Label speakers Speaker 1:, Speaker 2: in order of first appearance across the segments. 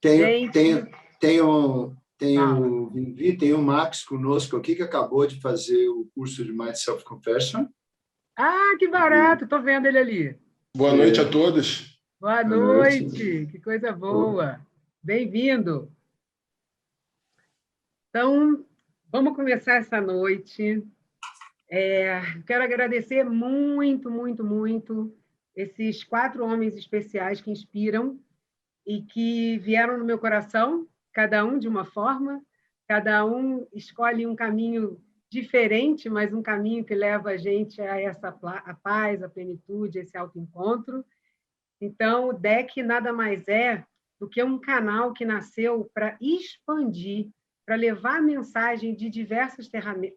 Speaker 1: Tem, tem,
Speaker 2: Gente,
Speaker 1: tem
Speaker 2: fala.
Speaker 1: o Vivi, tem o Max conosco aqui, que acabou de fazer o curso de Mind Self-Compassion.
Speaker 2: Ah, que barato! Estou vendo ele ali.
Speaker 3: Boa noite a todos.
Speaker 2: Boa
Speaker 1: Boa noite.
Speaker 2: noite! Que coisa boa! Bem-vindo! Então, vamos começar essa noite. Quero agradecer muito, muito, muito esses 4 homens especiais que inspiram e que vieram no meu coração, cada um de uma forma, cada um escolhe um caminho diferente, mas um caminho que leva a gente a essa a paz, a plenitude, esse autoencontro. Então, o DEC nada mais é do que um canal que nasceu para expandir, para levar a mensagem de diversas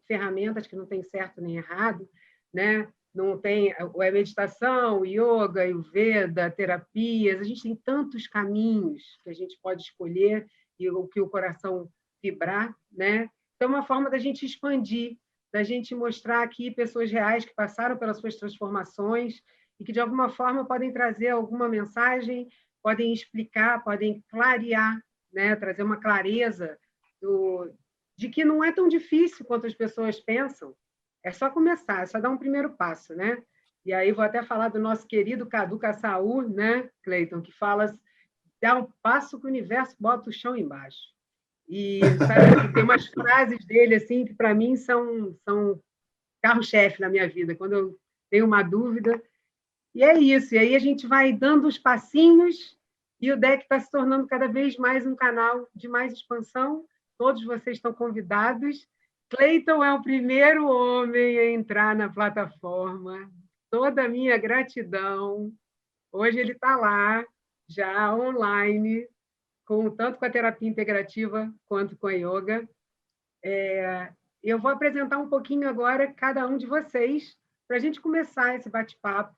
Speaker 2: ferramentas, que não tem certo nem errado, né? Não tem a meditação, o yoga, ayurveda, terapias, a gente tem tantos caminhos que a gente pode escolher e o que o coração vibrar, né? Então, é uma forma da gente expandir, da gente mostrar aqui pessoas reais que passaram pelas suas transformações e que, de alguma forma, podem trazer alguma mensagem, podem explicar, podem clarear, né? Trazer uma clareza de que não é tão difícil quanto as pessoas pensam. É só começar, é só dar um primeiro passo, né? E aí vou até falar do nosso querido Cadu Caçaú, né, Cleiton, que fala: dá um passo que o universo bota o chão embaixo. E sabe, tem umas frases dele assim que para mim são carro-chefe na minha vida. Quando eu tenho uma dúvida, e é isso. E aí a gente vai dando os passinhos e o DEC está se tornando cada vez mais um canal de mais expansão. Todos vocês estão convidados. Cleiton é o primeiro homem a entrar na plataforma. Toda a minha gratidão. Hoje ele está lá, já online, tanto com a terapia integrativa quanto com a yoga. Eu vou apresentar um pouquinho agora cada um de vocês, para a gente começar esse bate-papo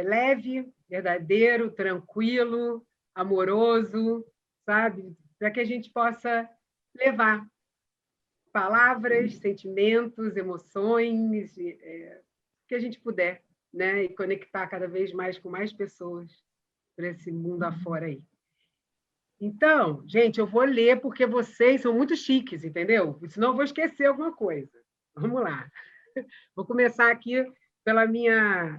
Speaker 2: leve, verdadeiro, tranquilo, amoroso, sabe? Para que a gente possa levar palavras, sentimentos, emoções, que a gente puder, né? E conectar cada vez mais com mais pessoas para esse mundo afora aí. Então, gente, eu vou ler porque vocês são muito chiques, entendeu? Senão eu vou esquecer alguma coisa. Vamos lá. Vou começar aqui da minha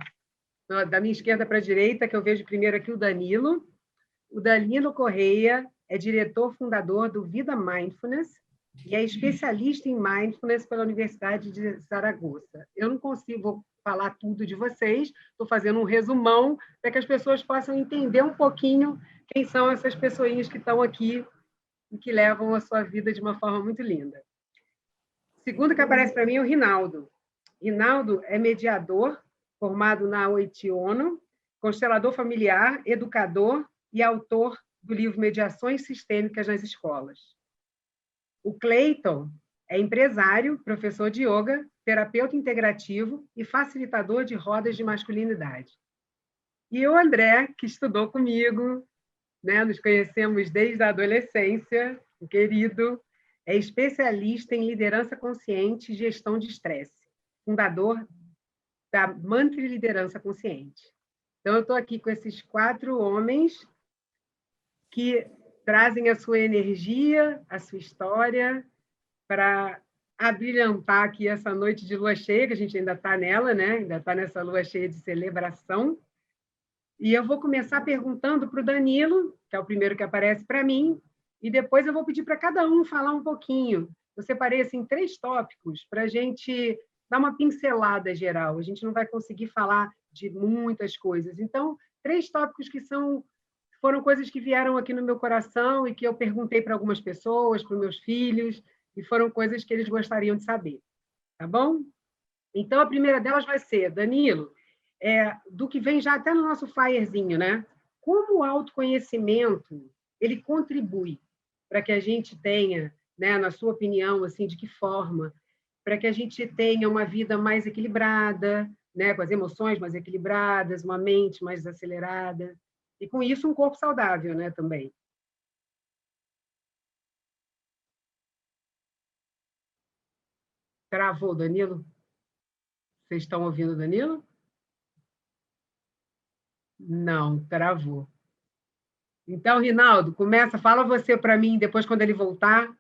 Speaker 2: esquerda para a direita, que eu vejo primeiro aqui o Danilo. O Danilo Correia é diretor fundador do Vida Mindfulness e é especialista em Mindfulness pela Universidade de Zaragoza. Eu não consigo falar tudo de vocês, estou fazendo um resumão para que as pessoas possam entender um pouquinho quem são essas pessoinhas que estão aqui e que levam a sua vida de uma forma muito linda. O segundo que aparece para mim é o Rinaldo. Rinaldo é mediador, formado na OIT ONU, constelador familiar, educador e autor do livro Mediações Sistêmicas nas Escolas. O Cleiton é empresário, professor de yoga, terapeuta integrativo e facilitador de rodas de masculinidade. E o André, que estudou comigo, né, nos conhecemos desde a adolescência, o querido, é especialista em liderança consciente e gestão de estresse, fundador da Mantra Liderança Consciente. Então, eu estou aqui com esses 4 homens que trazem a sua energia, a sua história, para abrilhantar aqui essa noite de lua cheia, que a gente ainda está nela, né? Ainda está nessa lua cheia de celebração. E eu vou começar perguntando para o Danilo, que é o primeiro que aparece para mim, e depois eu vou pedir para cada um falar um pouquinho. Eu separei assim, 3 tópicos para a gente dar uma pincelada geral. A gente não vai conseguir falar de muitas coisas. Então, 3 tópicos que foram coisas que vieram aqui no meu coração e que eu perguntei para algumas pessoas, para os meus filhos, e foram coisas que eles gostariam de saber. Tá bom? Então, a primeira delas vai ser, Danilo, do que vem já até no nosso flyerzinho, né? Como o autoconhecimento ele contribui para que a gente tenha, né, na sua opinião, assim, de que forma, para que a gente tenha uma vida mais equilibrada, né, com as emoções mais equilibradas, uma mente mais acelerada, e com isso um corpo saudável, né, também. Travou, Danilo? Vocês estão ouvindo o Danilo? Não, travou. Então, Rinaldo, fala você para mim, depois quando ele voltar,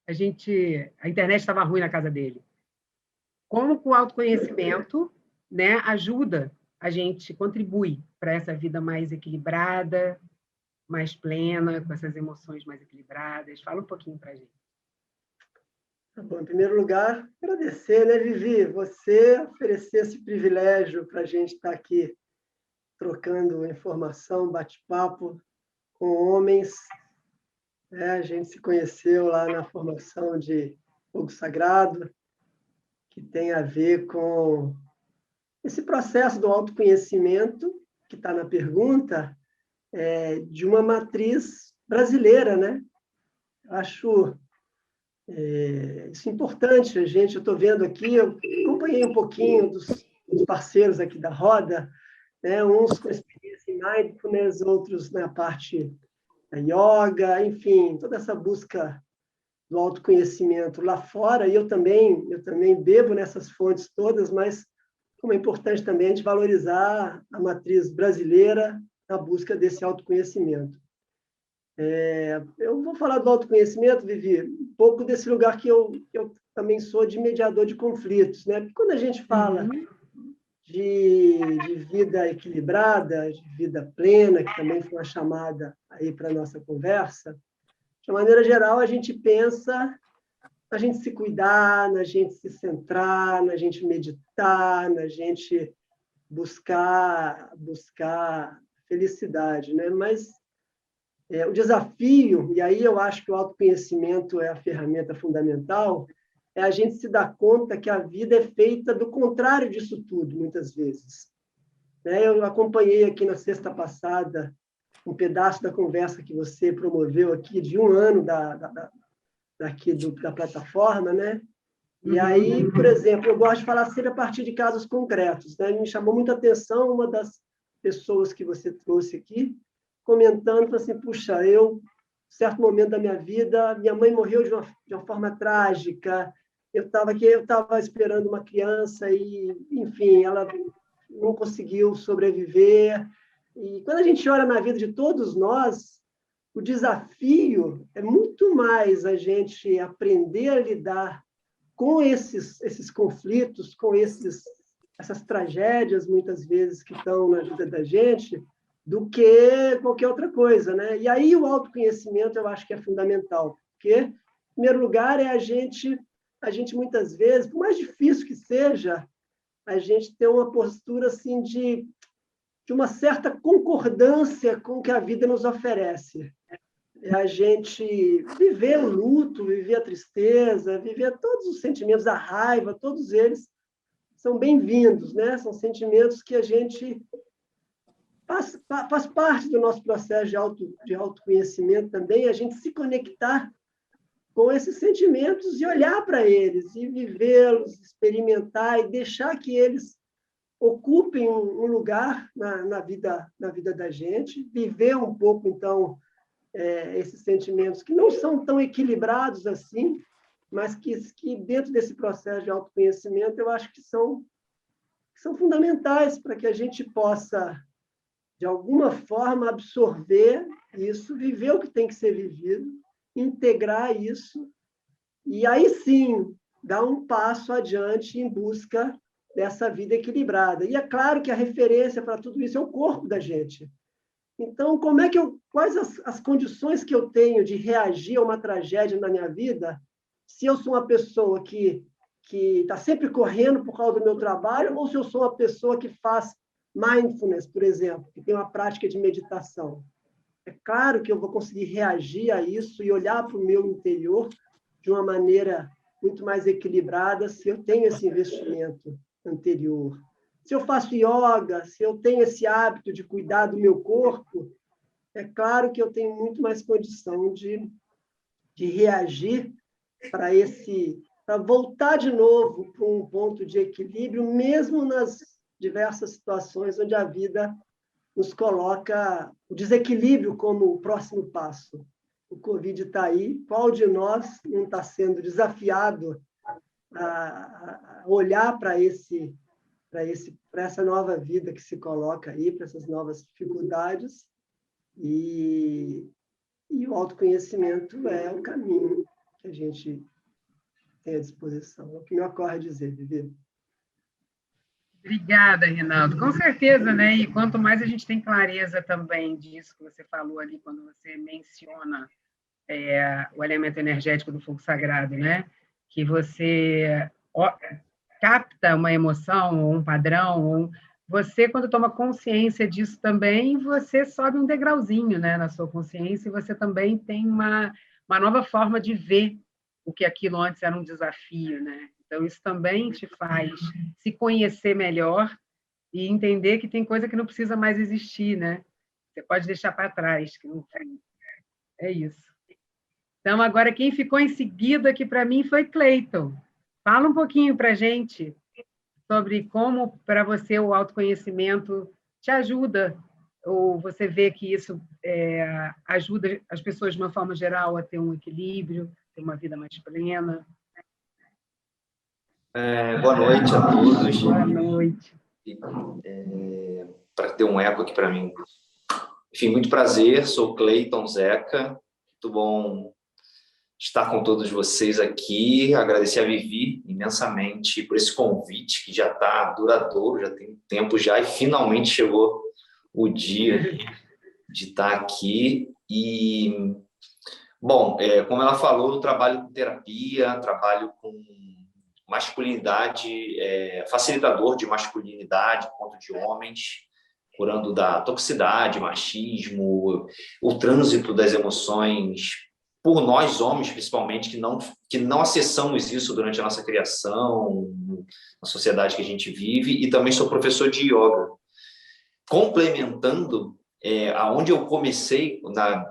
Speaker 2: a internet estava ruim na casa dele. Como que o autoconhecimento, né, ajuda a gente, contribui para essa vida mais equilibrada, mais plena, com essas emoções mais equilibradas? Fala um pouquinho para a gente.
Speaker 4: Tá bom, em primeiro lugar, agradecer, né, Vivi? Você oferecer esse privilégio para a gente estar aqui trocando informação, bate-papo com homens. A gente se conheceu lá na formação de Fogo Sagrado, que tem a ver com esse processo do autoconhecimento, que está na pergunta, de uma matriz brasileira, né? Acho isso é importante, gente. Eu estou vendo aqui, eu acompanhei um pouquinho dos parceiros aqui da roda, né? Uns com experiência em mindfulness, outros na parte da yoga, enfim, toda essa busca do autoconhecimento lá fora. E eu também bebo nessas fontes todas, mas como é importante também a gente valorizar a matriz brasileira na busca desse autoconhecimento. Eu vou falar do autoconhecimento, Vivi, um pouco desse lugar que eu também sou de mediador de conflitos, né? Porque quando a gente fala de vida equilibrada, de vida plena, que também foi uma chamada aí para a nossa conversa, de maneira geral, a gente pensa na gente se cuidar, na gente se centrar, na gente meditar, na gente buscar felicidade, né? Mas o desafio, e aí eu acho que o autoconhecimento é a ferramenta fundamental, é a gente se dar conta que a vida é feita do contrário disso tudo, muitas vezes. Eu acompanhei aqui na sexta passada um pedaço da conversa que você promoveu aqui, de 1 ano da plataforma, né? E aí, por exemplo, eu gosto de falar sempre a partir de casos concretos, né? Me chamou muita atenção uma das pessoas que você trouxe aqui, comentando assim, puxa, em certo momento da minha vida, minha mãe morreu de uma forma trágica, eu estava esperando uma criança e, enfim, ela não conseguiu sobreviver. E quando a gente olha na vida de todos nós, o desafio é muito mais a gente aprender a lidar com esses conflitos, com essas tragédias, muitas vezes, que estão na vida da gente, do que qualquer outra coisa, né? E aí o autoconhecimento eu acho que é fundamental, porque, em primeiro lugar, é a gente muitas vezes, por mais difícil que seja, a gente ter uma postura assim de uma certa concordância com o que a vida nos oferece. É a gente viver o luto, viver a tristeza, viver todos os sentimentos, a raiva, todos eles são bem-vindos, né? São sentimentos que a gente faz parte do nosso processo de autoconhecimento também, a gente se conectar com esses sentimentos e olhar para eles, e vivê-los, experimentar e deixar que eles ocupem um lugar na vida da gente, viver um pouco, então, esses sentimentos que não são tão equilibrados assim, mas que dentro desse processo de autoconhecimento, eu acho que são fundamentais para que a gente possa, de alguma forma, absorver isso, viver o que tem que ser vivido, integrar isso, e aí sim, dar um passo adiante em busca dessa vida equilibrada. E é claro que a referência para tudo isso é o corpo da gente. Então, quais as condições que eu tenho de reagir a uma tragédia na minha vida, se eu sou uma pessoa que está sempre correndo por causa do meu trabalho, ou se eu sou uma pessoa que faz mindfulness, por exemplo, que tem uma prática de meditação. É claro que eu vou conseguir reagir a isso e olhar para o meu interior de uma maneira muito mais equilibrada se eu tenho esse investimento anterior. Se eu faço yoga, se eu tenho esse hábito de cuidar do meu corpo, é claro que eu tenho muito mais condição de reagir para voltar de novo para um ponto de equilíbrio, mesmo nas diversas situações onde a vida nos coloca o desequilíbrio como o próximo passo. O Covid está aí, qual de nós não está sendo desafiado a olhar para essa nova vida que se coloca aí, para essas novas dificuldades, E o autoconhecimento é o caminho que a gente tem à disposição. É o que me ocorre dizer, Vivi.
Speaker 2: Obrigada, Rinaldo. Com certeza, né? E quanto mais a gente tem clareza também disso que você falou ali, quando você menciona o elemento energético do fogo sagrado, né? Que você capta uma emoção, ou um padrão, você, quando toma consciência disso também, você sobe um degrauzinho, né, na sua consciência, e você também tem uma nova forma de ver o que aquilo antes era um desafio, né? Então, isso também te faz se conhecer melhor e entender que tem coisa que não precisa mais existir, né? Você pode deixar para trás, que não tem. É isso. Então, agora, quem ficou em seguida aqui para mim foi Cleiton. Fala um pouquinho para a gente sobre como, para você, o autoconhecimento te ajuda, ou você vê que isso ajuda as pessoas, de uma forma geral, a ter um equilíbrio, ter uma vida mais plena.
Speaker 5: Boa noite a todos.
Speaker 2: Boa noite.
Speaker 5: Para ter um eco aqui para mim. Enfim, muito prazer, sou Cleiton Zeca. Muito bom estar com todos vocês aqui. Agradecer a Vivi imensamente por esse convite, que já está duradouro, já tem tempo já, e finalmente chegou o dia de estar aqui. E, bom, como ela falou, eu trabalho com terapia, trabalho com masculinidade, facilitador de masculinidade, encontro de homens, curando da toxicidade, machismo, o trânsito das emoções, por nós homens, principalmente, que não acessamos isso durante a nossa criação, na sociedade que a gente vive, e também sou professor de yoga. Complementando, aonde eu comecei,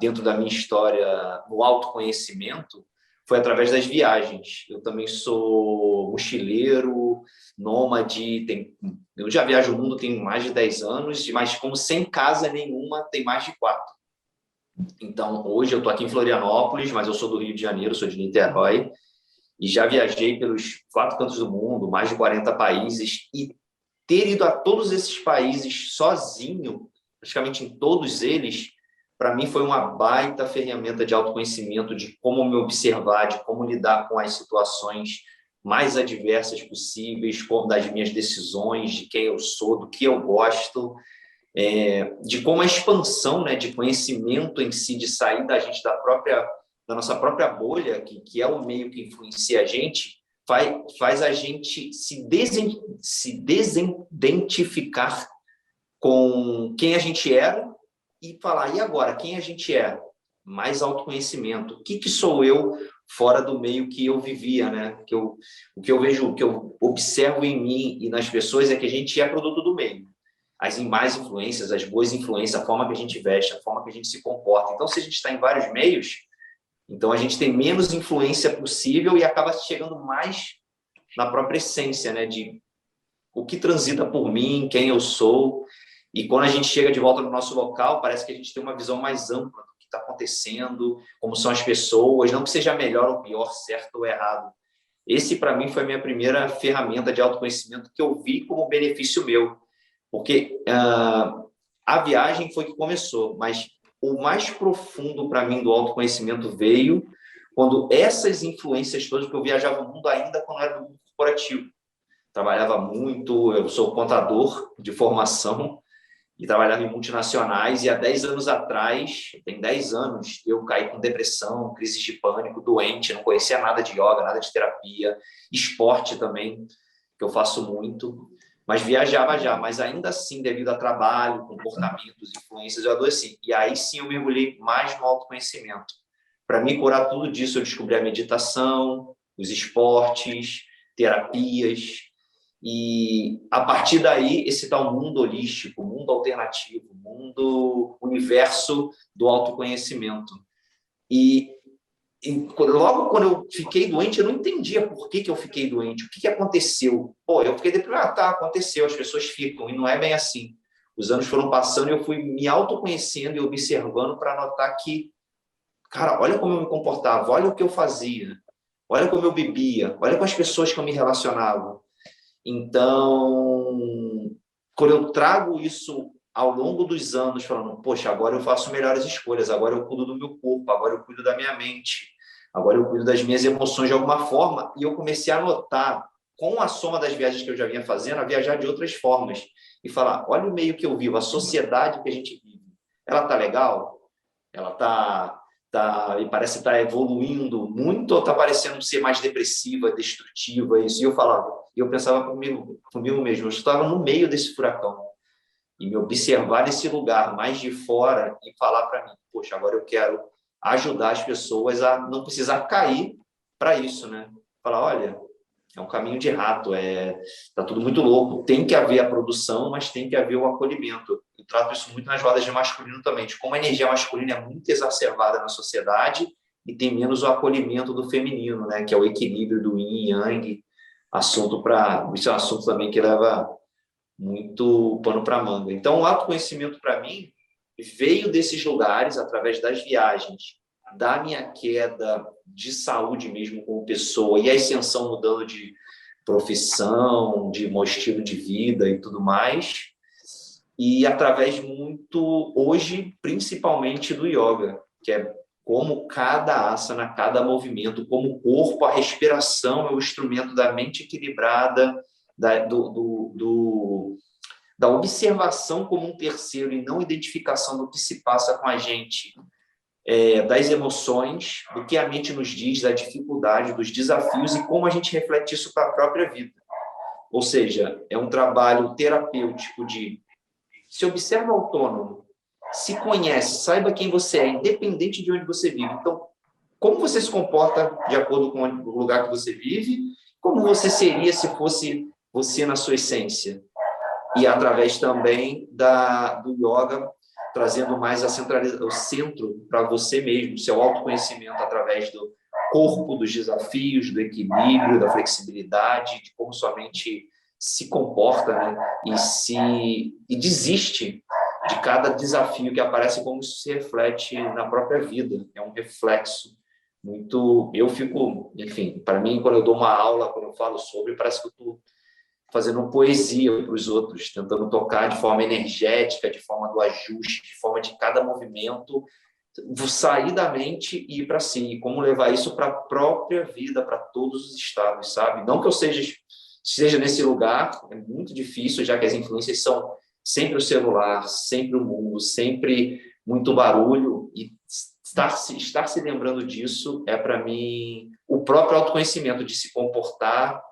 Speaker 5: dentro da minha história, no autoconhecimento, foi através das viagens. Eu também sou mochileiro, nômade, eu já viajo o mundo tem mais de 10 anos, mas como sem casa nenhuma, tem mais de 4. Então, hoje eu estou aqui em Florianópolis, mas eu sou do Rio de Janeiro, sou de Niterói, e já viajei pelos 4 cantos do mundo, mais de 40 países, e ter ido a todos esses países sozinho, praticamente em todos eles, para mim foi uma baita ferramenta de autoconhecimento, de como me observar, de como lidar com as situações mais adversas possíveis, das minhas decisões, de quem eu sou, do que eu gosto, de como a expansão, né, de conhecimento em si, de sair da gente da nossa própria bolha, que é o meio que influencia a gente, faz a gente se desidentificar com quem a gente era e falar, e agora, quem a gente é? Mais autoconhecimento. O que sou eu fora do meio que eu vivia, né? O que eu vejo, o que eu observo em mim e nas pessoas é que a gente é produto do meio. As más influências, as boas influências, a forma que a gente veste, a forma que a gente se comporta. Então, se a gente está em vários meios, então a gente tem menos influência possível e acaba chegando mais na própria essência, né? De o que transita por mim, quem eu sou. E quando a gente chega de volta no nosso local, parece que a gente tem uma visão mais ampla do que está acontecendo, como são as pessoas, não que seja melhor ou pior, certo ou errado. Esse, para mim, foi a minha primeira ferramenta de autoconhecimento que eu vi como benefício meu. Porque a viagem foi que começou, mas o mais profundo para mim do autoconhecimento veio quando essas influências todas, porque eu viajava o mundo ainda quando era do mundo corporativo. Trabalhava muito, eu sou contador de formação e trabalhava em multinacionais, e há 10 anos atrás, tem 10 anos, eu caí com depressão, crise de pânico, doente, não conhecia nada de yoga, nada de terapia, esporte também, que eu faço muito. Mas viajava já, mas ainda assim, devido a trabalho, comportamentos, influências, eu adoeci. E aí sim eu mergulhei mais no autoconhecimento. Para me curar tudo disso, eu descobri a meditação, os esportes, terapias. E a partir daí, esse tal mundo holístico, mundo alternativo, mundo universo do autoconhecimento. E logo quando eu fiquei doente, eu não entendia por que eu fiquei doente, o que aconteceu. Pô, eu fiquei deprimido, aconteceu, as pessoas ficam, e não é bem assim. Os anos foram passando e eu fui me autoconhecendo e observando para notar que, cara, olha como eu me comportava, olha o que eu fazia, olha como eu bebia, olha com as pessoas que eu me relacionava. Então, quando eu trago isso ao longo dos anos, falando, poxa, agora eu faço melhores escolhas, agora eu cuido do meu corpo, agora eu cuido da minha mente, agora eu cuido das minhas emoções de alguma forma, e eu comecei a notar, com a soma das viagens que eu já vinha fazendo, a viajar de outras formas, e falar, olha o meio que eu vivo, a sociedade que a gente vive, ela tá legal? Ela e parece estar evoluindo muito, ou está parecendo ser mais depressiva, destrutiva, isso. E eu pensava comigo mesmo, eu estava no meio desse furacão, e me observar nesse lugar mais de fora e falar para mim, poxa, agora eu quero ajudar as pessoas a não precisar cair para isso, né? Falar, olha, é um caminho de rato, tá tudo muito louco, tem que haver a produção, mas tem que haver o acolhimento. Eu trato isso muito nas rodas de masculino também, de como a energia masculina é muito exacerbada na sociedade e tem menos o acolhimento do feminino, né? Que é o equilíbrio do yin e yang, isso é um assunto também que leva muito pano para manga. Então, o autoconhecimento, para mim, veio desses lugares, através das viagens, da minha queda de saúde mesmo como pessoa e a ascensão mudando de profissão, de um estilo de vida e tudo mais, e através muito, hoje, principalmente do yoga, que é como cada asana, cada movimento, como o corpo, a respiração é o instrumento da mente equilibrada, da observação como um terceiro e não identificação do que se passa com a gente, das emoções, do que a mente nos diz, da dificuldade, dos desafios e como a gente reflete isso para a própria vida. Ou seja, é um trabalho terapêutico de se observa autônomo, se conhece, saiba quem você é, independente de onde você vive. Então, como você se comporta de acordo com o lugar que você vive, como você seria se fosse você na sua essência. E através também do yoga, trazendo mais o centro para você mesmo, seu autoconhecimento através do corpo, dos desafios, do equilíbrio, da flexibilidade, de como sua mente se comporta, né? E desiste de cada desafio que aparece, como isso se reflete na própria vida. É um reflexo muito... Eu fico, enfim, para mim, quando eu dou uma aula, quando eu falo sobre, parece que eu estou fazendo uma poesia para os outros, tentando tocar de forma energética, de forma do ajuste, de forma de cada movimento, sair da mente e ir para si, e como levar isso para a própria vida, para todos os estados, sabe? Não que eu seja nesse lugar, é muito difícil, já que as influências são sempre o celular, sempre o mundo, sempre muito barulho, e estar se lembrando disso é, para mim, o próprio autoconhecimento de se comportar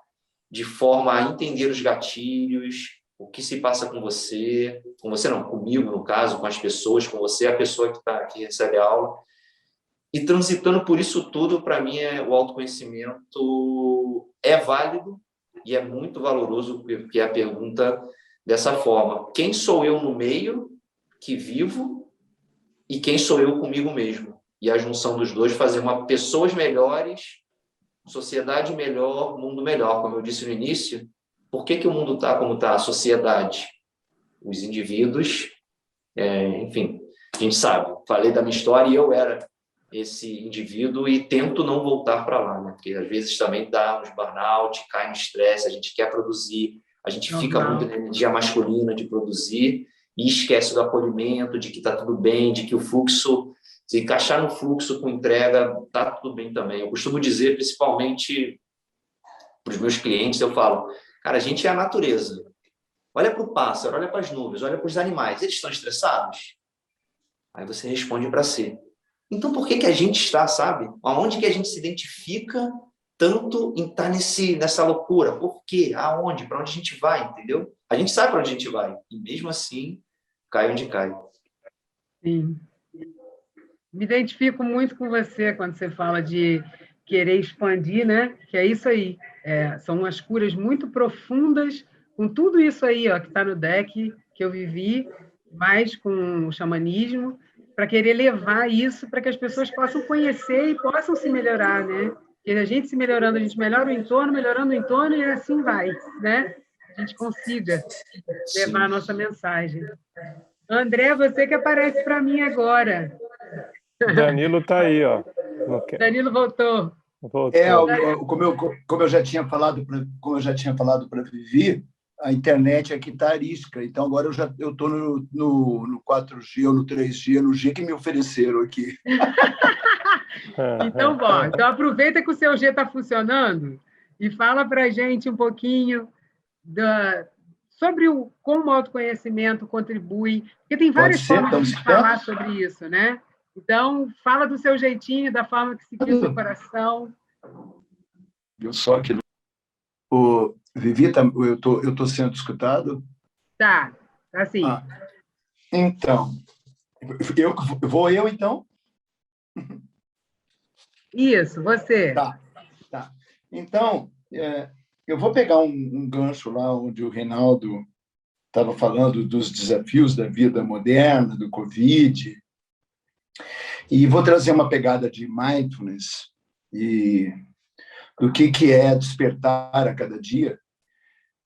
Speaker 5: de forma a entender os gatilhos, o que se passa com você não, comigo, no caso, com as pessoas, com você, a pessoa que está aqui, recebe a aula. E transitando por isso tudo, para mim, o autoconhecimento é válido e é muito valoroso, porque é a pergunta dessa forma. Quem sou eu no meio que vivo e quem sou eu comigo mesmo? E a junção dos dois fazer pessoas melhores, sociedade melhor, mundo melhor. Como eu disse no início, por que o mundo está como está? A sociedade, os indivíduos, enfim, a gente sabe. Falei da minha história e eu era esse indivíduo e tento não voltar para lá, né? Porque às vezes também dá uns burnout, cai no estresse, a gente quer produzir, a gente fica muito na energia masculina de produzir e esquece do acolhimento, de que está tudo bem, de que o fluxo... Se encaixar no fluxo com entrega, tá tudo bem também. Eu costumo dizer, principalmente para os meus clientes, eu falo, cara, a gente é a natureza. Olha para o pássaro, olha para as nuvens, olha para os animais. Eles estão estressados? Aí você responde para si. Então, por que a gente está, sabe? Aonde que a gente se identifica tanto em estar nessa loucura? Por quê? Aonde? Para onde a gente vai, entendeu? A gente sabe para onde a gente vai. E mesmo assim, cai onde cai.
Speaker 2: Sim. Me identifico muito com você quando você fala de querer expandir, né? Que é isso aí. São umas curas muito profundas, com tudo isso aí, ó, que está no deck, que eu vivi, mais com o xamanismo, para querer levar isso para que as pessoas possam conhecer e possam se melhorar, né? Porque a gente se melhorando, a gente melhora o entorno, melhorando o entorno, e assim vai, né? A gente consiga levar a nossa mensagem. André, você que aparece para mim agora.
Speaker 6: Danilo está aí, ó.
Speaker 2: Danilo voltou.
Speaker 1: Como eu já tinha falado para Vivi, a internet aqui está arisca. Então, agora eu estou no 4G ou no 3G, no G que me ofereceram aqui.
Speaker 2: Então, bom, então aproveita que o seu G está funcionando e fala para a gente um pouquinho sobre como o autoconhecimento contribui, porque tem várias formas de falar sobre isso, né? Então, fala do seu jeitinho, da forma que se cria o seu coração.
Speaker 1: Eu só que... Vivi, eu tô sendo escutado?
Speaker 2: Tá sim.
Speaker 1: Então, então?
Speaker 2: Isso, você.
Speaker 1: Tá. Então, eu vou pegar um gancho lá onde o Reinaldo estava falando dos desafios da vida moderna, do Covid, e vou trazer uma pegada de mindfulness e do que é despertar a cada dia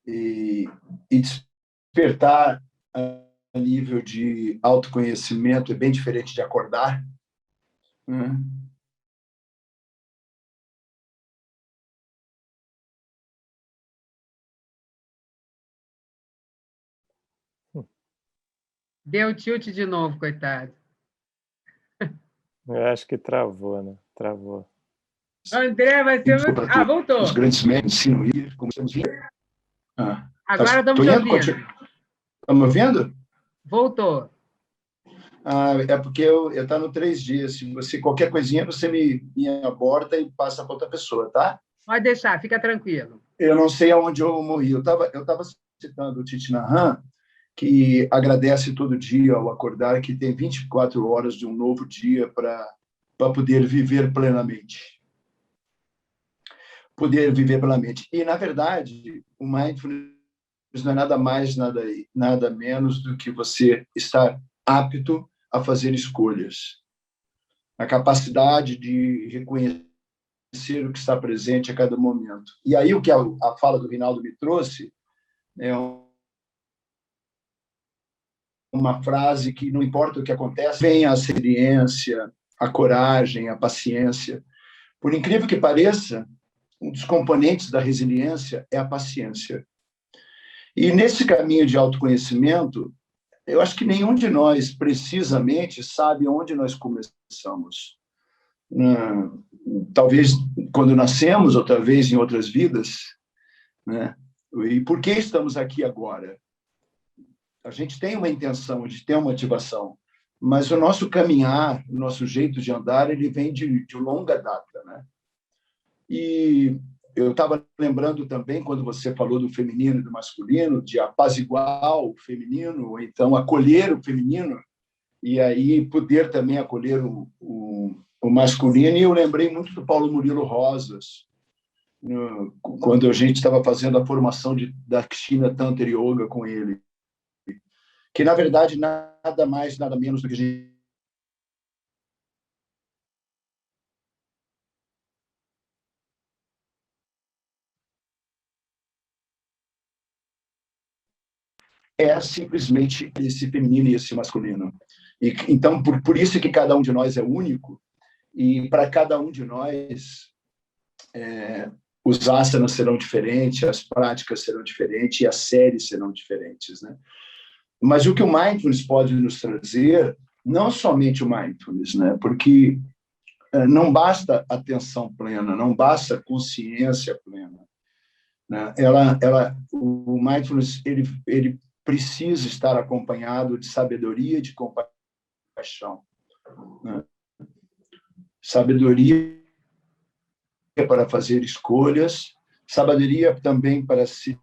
Speaker 1: e despertar a nível de autoconhecimento é bem diferente de acordar, né?
Speaker 2: Deu tilt de novo, coitado.
Speaker 6: Eu acho que travou, né? Travou.
Speaker 2: André, vai ser... voltou.
Speaker 1: Os grandes médicos ensinam ir, como estamos vendo.
Speaker 2: Agora estamos te ouvindo.
Speaker 1: Estão me ouvindo?
Speaker 2: Voltou.
Speaker 1: É porque eu estou no 3G. Se você, qualquer coisinha, você me aborda e passa para outra pessoa, tá?
Speaker 2: Pode deixar, fica tranquilo.
Speaker 1: Eu não sei aonde eu morri. Eu estava citando o Thich Nhat Hanh, que agradece todo dia ao acordar, que tem 24 horas de um novo dia para poder viver plenamente. E, na verdade, o mindfulness não é nada mais, nada menos do que você estar apto a fazer escolhas. A capacidade de reconhecer o que está presente a cada momento. E aí o que a fala do Reinaldo me trouxe é uma frase que não importa o que acontece, vem a resiliência, a coragem, a paciência. Por incrível que pareça, um dos componentes da resiliência é a paciência. E nesse caminho de autoconhecimento, eu acho que nenhum de nós precisamente sabe onde nós começamos. Talvez quando nascemos, ou talvez em outras vidas, né? E por que estamos aqui agora? A gente tem uma intenção, a gente tem uma motivação, mas o nosso caminhar, o nosso jeito de andar, ele vem de longa data, né? E eu estava lembrando também, quando você falou do feminino e do masculino, de apaziguar o feminino, ou então acolher o feminino, e aí poder também acolher o masculino. E eu lembrei muito do Paulo Murilo Rosas, quando a gente estava fazendo a formação da Kshina Tantra Yoga com ele, que, na verdade, nada mais, nada menos do que a gente é simplesmente esse feminino e esse masculino. E, então, por isso que cada um de nós é único, e para cada um de nós, os asanas serão diferentes, as práticas serão diferentes e as séries serão diferentes, né? Mas o que o mindfulness pode nos trazer, não somente o mindfulness, né? Porque não basta atenção plena, não basta consciência plena, né? O mindfulness ele precisa estar acompanhado de sabedoria e de compaixão, né? Sabedoria para fazer escolhas, sabedoria também para se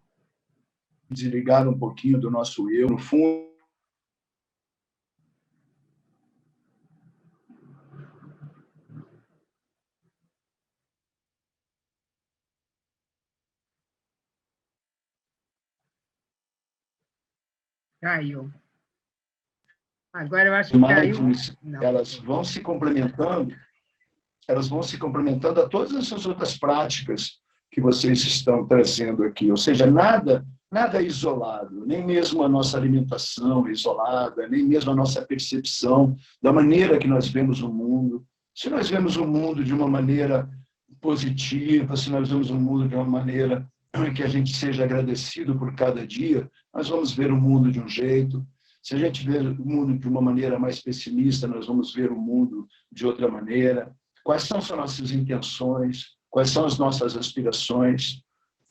Speaker 1: desligar um pouquinho do nosso eu, no fundo.
Speaker 2: Caiu. Agora eu acho que caiu.
Speaker 1: Elas vão se complementando a todas essas outras práticas que vocês estão trazendo aqui. Ou seja, nada isolado, nem mesmo a nossa alimentação isolada, nem mesmo a nossa percepção da maneira que nós vemos o mundo. Se nós vemos o mundo de uma maneira positiva, se nós vemos o mundo de uma maneira que a gente seja agradecido por cada dia, nós vamos ver o mundo de um jeito. Se a gente ver o mundo de uma maneira mais pessimista, nós vamos ver o mundo de outra maneira. Quais são as nossas intenções? Quais são as nossas aspirações?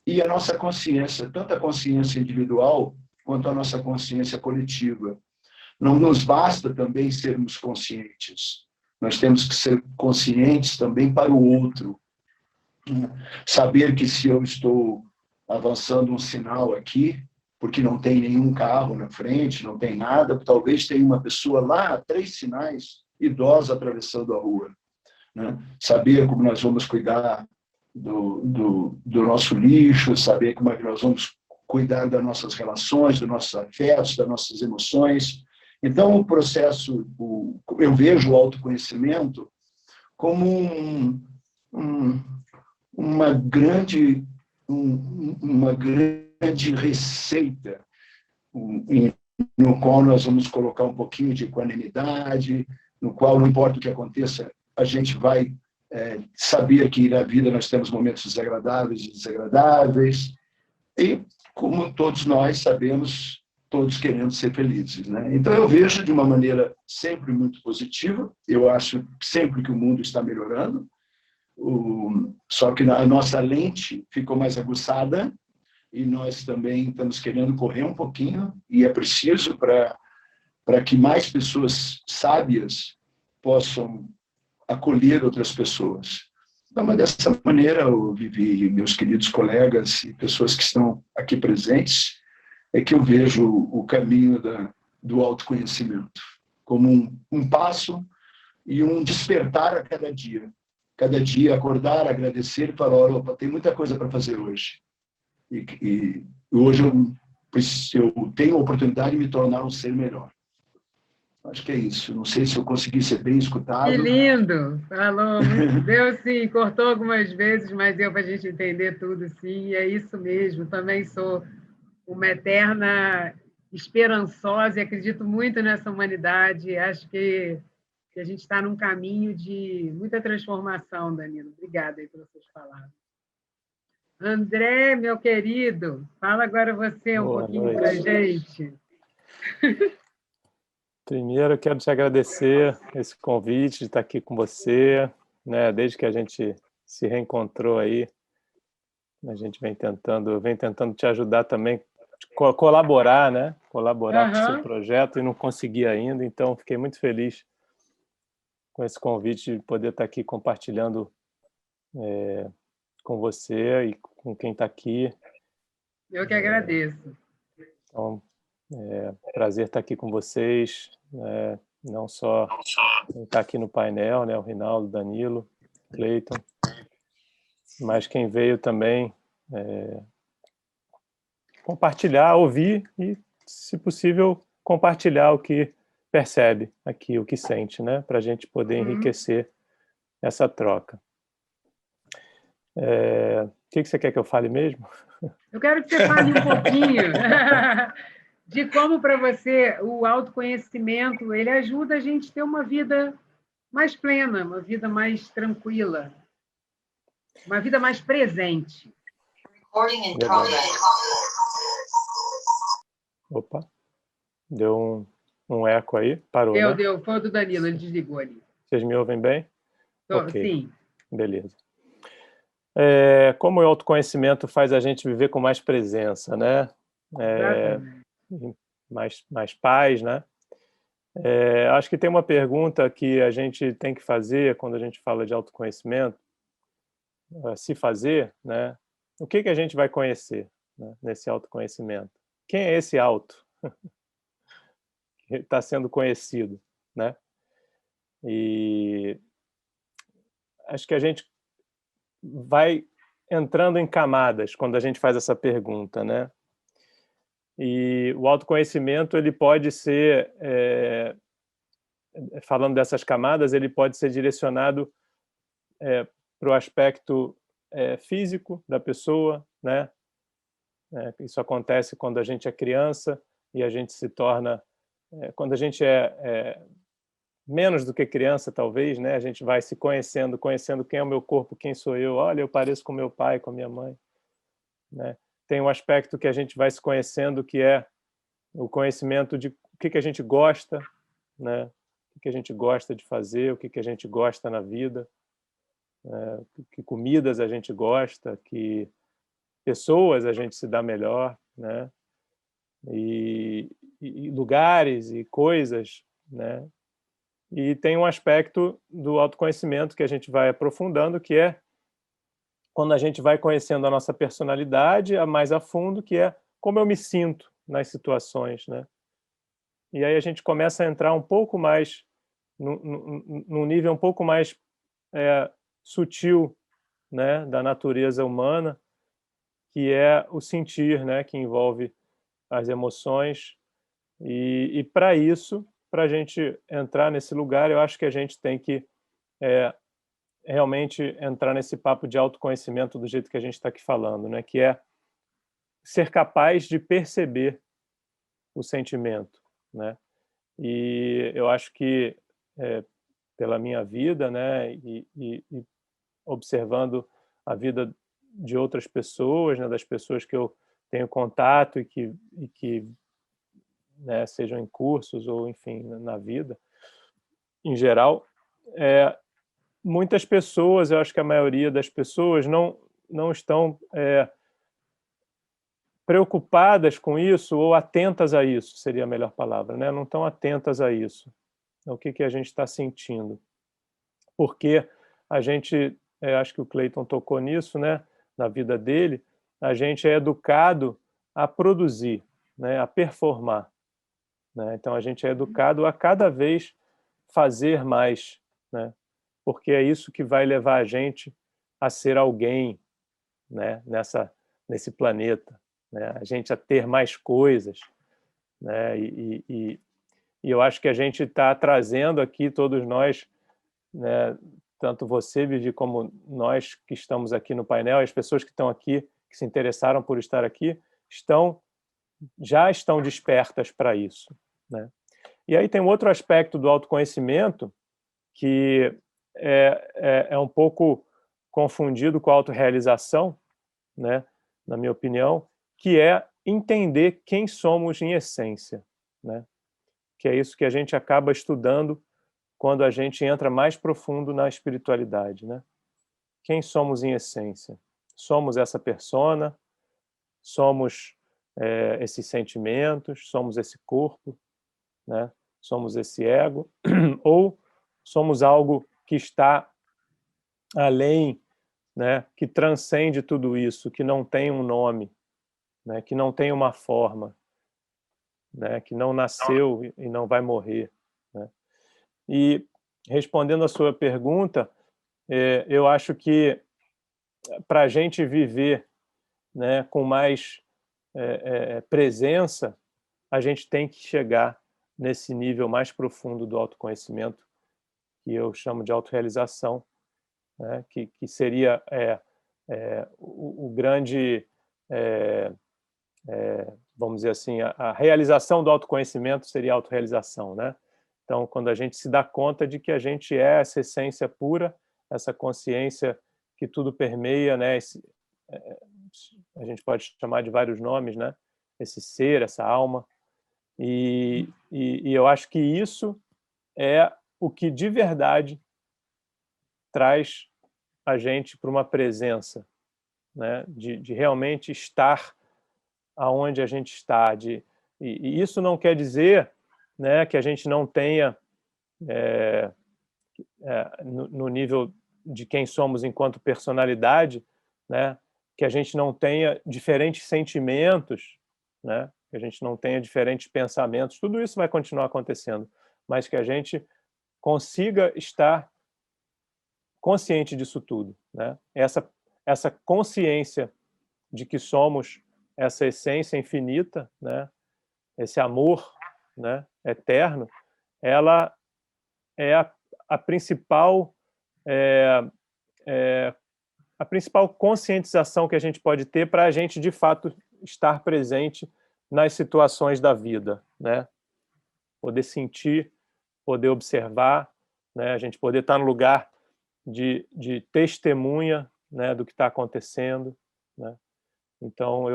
Speaker 1: E a nossa consciência, tanto a consciência individual quanto a nossa consciência coletiva. Não nos basta também sermos conscientes. Nós temos que ser conscientes também para o outro. Saber que se eu estou avançando um sinal aqui, porque não tem nenhum carro na frente, não tem nada, talvez tenha uma pessoa lá, 3 sinais, idosa atravessando a rua. Né? Saber como nós vamos cuidar do nosso lixo, saber como é que nós vamos cuidar das nossas relações, dos nossos afetos, das nossas emoções. Então, o processo, eu vejo o autoconhecimento como uma grande receita no qual nós vamos colocar um pouquinho de equanimidade, no qual, não importa o que aconteça, a gente vai saber que na vida nós temos momentos desagradáveis e desagradáveis, e como todos nós sabemos, todos queremos ser felizes, né? Então eu vejo de uma maneira sempre muito positiva, eu acho sempre que o mundo está melhorando, só que a nossa lente ficou mais aguçada e nós também estamos querendo correr um pouquinho, e é preciso para que mais pessoas sábias possam acolher outras pessoas. Então, dessa maneira, eu vivi, meus queridos colegas e pessoas que estão aqui presentes, é que eu vejo o caminho do autoconhecimento como um passo e um despertar a cada dia. Cada dia acordar, agradecer e falar, opa, tem muita coisa para fazer hoje. E hoje eu tenho a oportunidade de me tornar um ser melhor. Acho que é isso. Não sei se eu consegui ser bem escutado.
Speaker 2: Que lindo! Falou, deu sim, cortou algumas vezes, mas deu para a gente entender tudo, sim, e é isso mesmo. Também sou uma eterna esperançosa e acredito muito nessa humanidade. Acho que a gente está num caminho de muita transformação, Danilo. Obrigada aí pelas suas palavras. André, meu querido, fala agora você um pouquinho para a gente.
Speaker 6: Primeiro, eu quero te agradecer esse convite de estar aqui com você, né? Desde que a gente se reencontrou aí, a gente vem tentando te ajudar também, colaborar, né? Colaborar com o seu projeto e não consegui ainda, então fiquei muito feliz com esse convite de poder estar aqui compartilhando com você e com quem está aqui.
Speaker 2: Eu que agradeço.
Speaker 6: Então, prazer estar aqui com vocês, não só quem está aqui no painel, né, o Rinaldo, Danilo, Cleiton, mas quem veio também compartilhar, ouvir e, se possível, compartilhar o que percebe aqui, o que sente, né, para a gente poder enriquecer essa troca. O que você quer que eu fale mesmo?
Speaker 2: Eu quero que você fale um pouquinho de como, para você, o autoconhecimento ele ajuda a gente a ter uma vida mais plena, uma vida mais tranquila, uma vida mais presente.
Speaker 6: Opa, deu um eco aí, parou, né?
Speaker 2: Deu, foi o do Danilo, ele desligou ali.
Speaker 6: Vocês me ouvem bem? Ok.
Speaker 2: Sim.
Speaker 6: Beleza. Como o autoconhecimento faz a gente viver com mais presença, né? Mais paz, né? Acho que tem uma pergunta que a gente tem que fazer quando a gente fala de autoconhecimento, se fazer, né? O que a gente vai conhecer, né, nesse autoconhecimento? Quem é esse auto que está sendo conhecido, né? E acho que a gente vai entrando em camadas quando a gente faz essa pergunta, né? E o autoconhecimento, ele pode ser, falando dessas camadas, ele pode ser direcionado para o aspecto físico da pessoa, né? Isso acontece quando a gente é criança e a gente se torna, quando a gente é menos do que criança, talvez, né? A gente vai se conhecendo quem é o meu corpo, quem sou eu. Olha, eu pareço com meu pai, com a minha mãe. né? Tem um aspecto que a gente vai se conhecendo, que é o conhecimento de o que a gente gosta, né? O que a gente gosta de fazer, o que a gente gosta na vida, que comidas a gente gosta, que pessoas a gente se dá melhor, né? E lugares e coisas, né? E tem um aspecto do autoconhecimento que a gente vai aprofundando, que é quando a gente vai conhecendo a nossa personalidade mais a fundo, que é como eu me sinto nas situações, né? E aí a gente começa a entrar um pouco mais num nível um pouco mais sutil, né, da natureza humana, que é o sentir, né, que envolve as emoções. E para isso, para a gente entrar nesse lugar, eu acho que a gente tem que realmente entrar nesse papo de autoconhecimento do jeito que a gente está aqui falando, né, que é ser capaz de perceber o sentimento, né? E eu acho que pela minha vida, né, e observando a vida de outras pessoas, né, das pessoas que eu tenho contato e que né, sejam em cursos ou, enfim, na vida, em geral, muitas pessoas, eu acho que a maioria das pessoas não estão preocupadas com isso ou atentas a isso, seria a melhor palavra, né? Não estão atentas a isso, o que a gente está sentindo. Porque a gente, acho que o Clayton tocou nisso, né? Na vida dele, a gente é educado a produzir, né? A performar, né? Então a gente é educado a cada vez fazer mais, né? Porque é isso que vai levar a gente a ser alguém, né? Nesse planeta, né? A gente a ter mais coisas, né? E eu acho que a gente está trazendo aqui, todos nós, né? Tanto você, Vivi, como nós que estamos aqui no painel, as pessoas que estão aqui, que se interessaram por estar aqui, já estão despertas para isso, né? E aí tem um outro aspecto do autoconhecimento que é um pouco confundido com a autorrealização, né? Na minha opinião, que é entender quem somos em essência, né? Que é isso que a gente acaba estudando quando a gente entra mais profundo na espiritualidade, né? Quem somos em essência? Somos essa persona? Somos esses sentimentos? Somos esse corpo, né? Somos esse ego? Ou somos algo que está além, né? Que transcende tudo isso, que não tem um nome, né? Que não tem uma forma, né? Que não nasceu e não vai morrer, né? E respondendo a sua pergunta, eu acho que para a gente viver, né, com mais presença, a gente tem que chegar nesse nível mais profundo do autoconhecimento, que eu chamo de autorrealização, né, que seria o grande, vamos dizer assim, a realização do autoconhecimento seria a autorrealização, né? Então, quando a gente se dá conta de que a gente é essa essência pura, essa consciência que tudo permeia, né? A gente pode chamar de vários nomes, né? Esse ser, essa alma. E eu acho que isso é o que de verdade traz a gente para uma presença, né? De realmente estar aonde a gente está. E isso não quer dizer, né, que a gente não tenha, no nível de quem somos enquanto personalidade, né, que a gente não tenha diferentes sentimentos, né, que a gente não tenha diferentes pensamentos, tudo isso vai continuar acontecendo, mas que a gente consiga estar consciente disso tudo, né? Essa consciência de que somos essa essência infinita, né, esse amor, né, eterno, ela é a principal a principal conscientização que a gente pode ter para a gente, de fato, estar presente nas situações da vida, né? Poder sentir, poder observar, né? A gente poder estar no lugar de testemunha, né, do que está acontecendo, né? Então,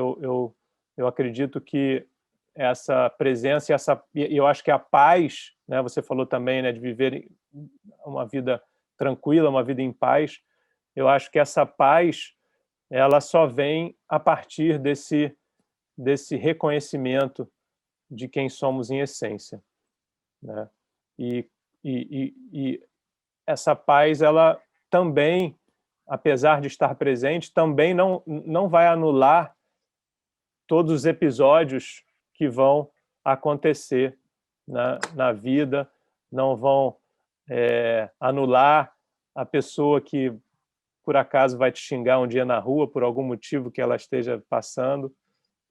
Speaker 6: eu acredito que essa presença e eu acho que a paz, né, você falou também, né, de viver uma vida tranquila, uma vida em paz, eu acho que essa paz ela só vem a partir desse reconhecimento de quem somos em essência, né? E essa paz, ela também, apesar de estar presente, também não vai anular todos os episódios que vão acontecer na vida, não vão anular a pessoa que, por acaso, vai te xingar um dia na rua por algum motivo que ela esteja passando,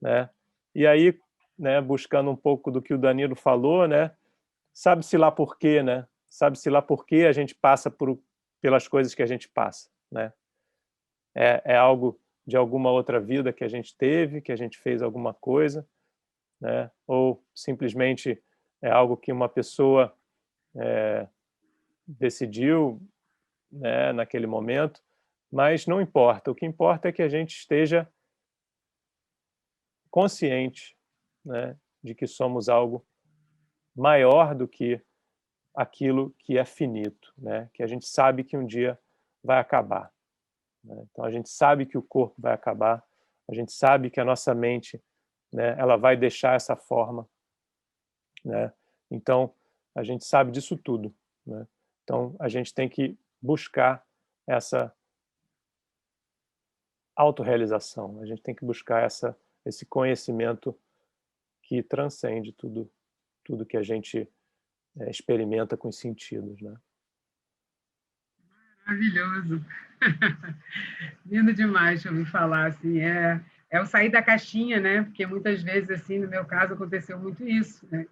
Speaker 6: né? E aí, né, buscando um pouco do que o Danilo falou, né, sabe-se lá por quê, né? Sabe-se lá por que a gente passa pelas coisas que a gente passa, né? É algo de alguma outra vida que a gente teve, que a gente fez alguma coisa, né? Ou simplesmente é algo que uma pessoa decidiu, né, naquele momento, mas não importa. O que importa é que a gente esteja consciente, né, de que somos algo maior do que aquilo que é finito, né? Que a gente sabe que um dia vai acabar, né? Então a gente sabe que o corpo vai acabar, a gente sabe que a nossa mente, né, ela vai deixar essa forma, né? Então a gente sabe disso tudo, né? Então a gente tem que buscar essa autorrealização, a gente tem que buscar esse conhecimento que transcende tudo que a gente experimenta com os sentidos, né?
Speaker 2: Maravilhoso. Lindo demais de ouvir falar, assim, é o sair da caixinha, né? Porque muitas vezes, assim, no meu caso, aconteceu muito isso, né?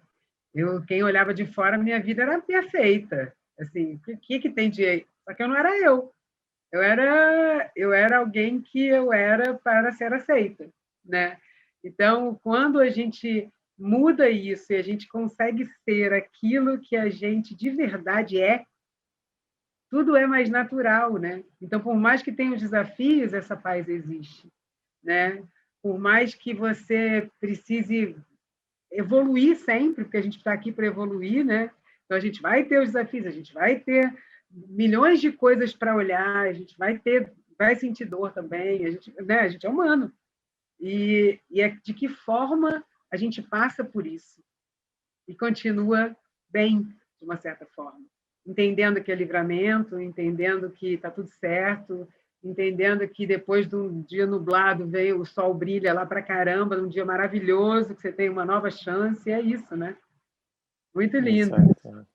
Speaker 2: Quem olhava de fora, minha vida era perfeita, assim, o que tem de... Só que eu não era eu. Eu era alguém que eu era para ser aceita, né? Então, quando a gente muda isso e a gente consegue ser aquilo que a gente de verdade tudo é mais natural, né? Então, por mais que tenha os desafios, essa paz existe, né? Por mais que você precise evoluir sempre, porque a gente está aqui para evoluir, né? Então, a gente vai ter os desafios, a gente vai ter milhões de coisas para olhar, a gente vai sentir dor também, né? A gente é humano. E é de que forma a gente passa por isso e continua bem, de uma certa forma. Entendendo que é livramento, entendendo que está tudo certo, entendendo que depois de um dia nublado veio o sol brilha lá para caramba, num dia maravilhoso, que você tem uma nova chance, é isso, né? Muito lindo.
Speaker 6: Exato.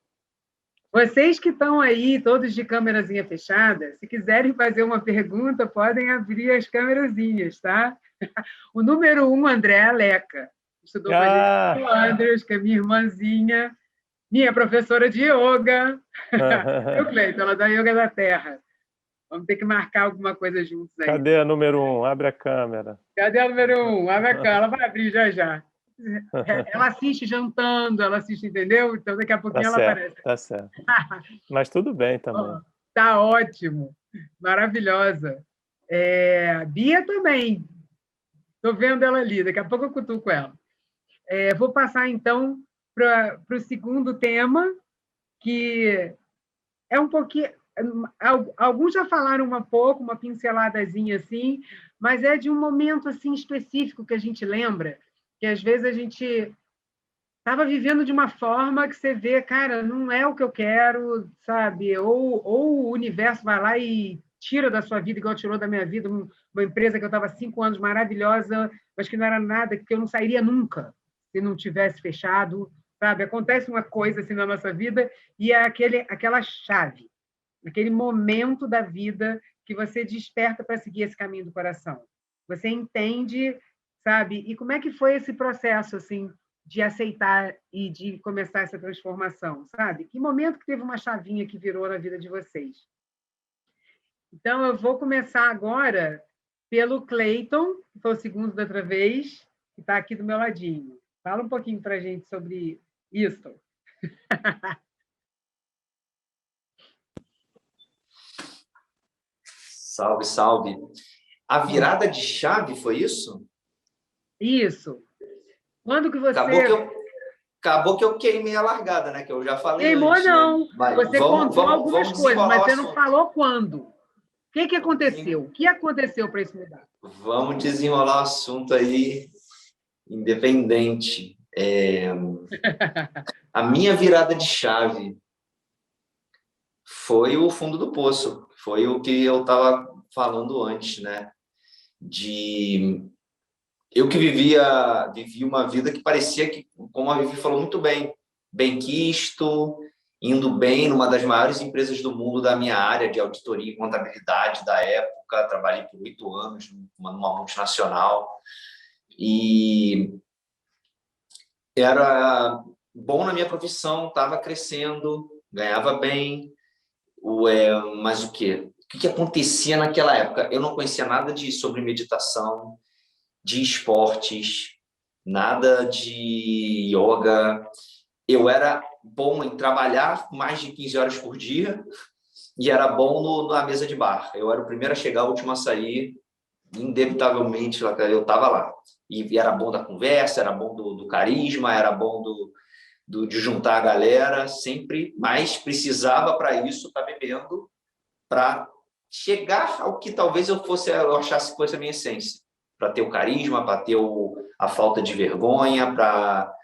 Speaker 2: Vocês que estão aí, todos de câmerazinha fechada, se quiserem fazer uma pergunta, podem abrir as câmerazinhas, tá? O número 1, André Aleca. Estudou com a gente, o Andrews, que é minha irmãzinha, minha professora de yoga. Eu, Cleiton, ela dá yoga da terra. Vamos ter que marcar alguma coisa juntos aí.
Speaker 6: Cadê a número 1? Abre a câmera.
Speaker 2: Cadê a número 1? Abre a câmera, ela vai abrir já já. Ela assiste jantando, ela assiste, entendeu? Então, daqui a pouquinho ela aparece.
Speaker 6: Tá certo. Mas tudo bem também.
Speaker 2: Tá ótimo. Maravilhosa. Bia também. Estou vendo ela ali, daqui a pouco eu cutuco ela. Vou passar, então, para o segundo tema, que é um pouquinho... Alguns já falaram um pouco, uma pinceladazinha assim, mas é de um momento assim específico que a gente lembra, que às vezes a gente estava vivendo de uma forma que você vê, cara, não é o que eu quero, sabe? Ou o universo vai lá e tira da sua vida, igual tirou da minha vida, uma empresa que eu estava 5 anos maravilhosa, mas que não era nada, que eu não sairia nunca se não tivesse fechado, sabe? Acontece uma coisa assim na nossa vida e é aquela chave, aquele momento da vida que você desperta para seguir esse caminho do coração. Você entende, sabe? E como é que foi esse processo, assim, de aceitar e de começar essa transformação, sabe? Que momento que teve uma chavinha que virou na vida de vocês? Então, eu vou começar agora pelo Cleiton, que foi o segundo da outra vez, que está aqui do meu ladinho. Fala um pouquinho para a gente sobre isso.
Speaker 5: Salve, salve. A virada de chave foi isso?
Speaker 2: Isso. Quando que você...
Speaker 5: Acabou que eu queimei a largada, né? Que eu já falei
Speaker 2: Queimou,
Speaker 5: antes,
Speaker 2: não.
Speaker 5: né? Mas
Speaker 2: Você contou algumas coisas, mas você não
Speaker 5: assunto.
Speaker 2: falou quando. O que aconteceu? O que aconteceu para isso mudar?
Speaker 5: Vamos desenrolar o assunto aí, independente. A minha virada de chave foi o fundo do poço. Foi o que eu estava falando antes, né? Eu que vivi uma vida que parecia que, como a Vivi falou muito bem, benquisto, indo bem numa das maiores empresas do mundo da minha área de auditoria e contabilidade da época. Trabalhei por 8 anos numa multinacional e era bom na minha profissão, estava crescendo, ganhava bem, mas o quê? O que acontecia naquela época? Eu não conhecia nada sobre meditação, de esportes, nada de yoga. Eu era bom em trabalhar mais de 15 horas por dia e era bom na mesa de bar. Eu era o primeiro a chegar, o último a sair, indevitavelmente eu estava lá. E era bom da conversa, era bom do carisma, era bom de juntar a galera, sempre, mas precisava para isso estar bebendo para chegar ao que talvez eu achasse que fosse a minha essência. Para ter o carisma, para ter a falta de vergonha, para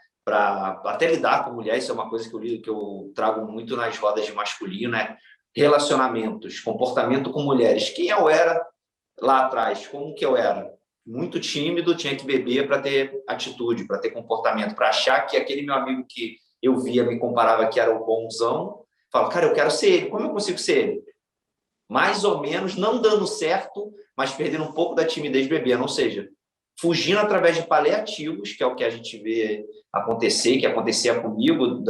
Speaker 5: até lidar com mulheres. Isso é uma coisa que eu trago muito nas rodas de masculino, né? Relacionamentos, comportamento com mulheres. Quem eu era lá atrás? Como que eu era? Muito tímido, tinha que beber para ter atitude, para ter comportamento, para achar que aquele meu amigo que eu via, me comparava que era o bonzão, fala, cara, eu quero ser ele. Como eu consigo ser ele? Mais ou menos, não dando certo, mas perdendo um pouco da timidez bebendo, ou seja, fugindo através de paliativos, que é o que a gente vê acontecer, que acontecia comigo,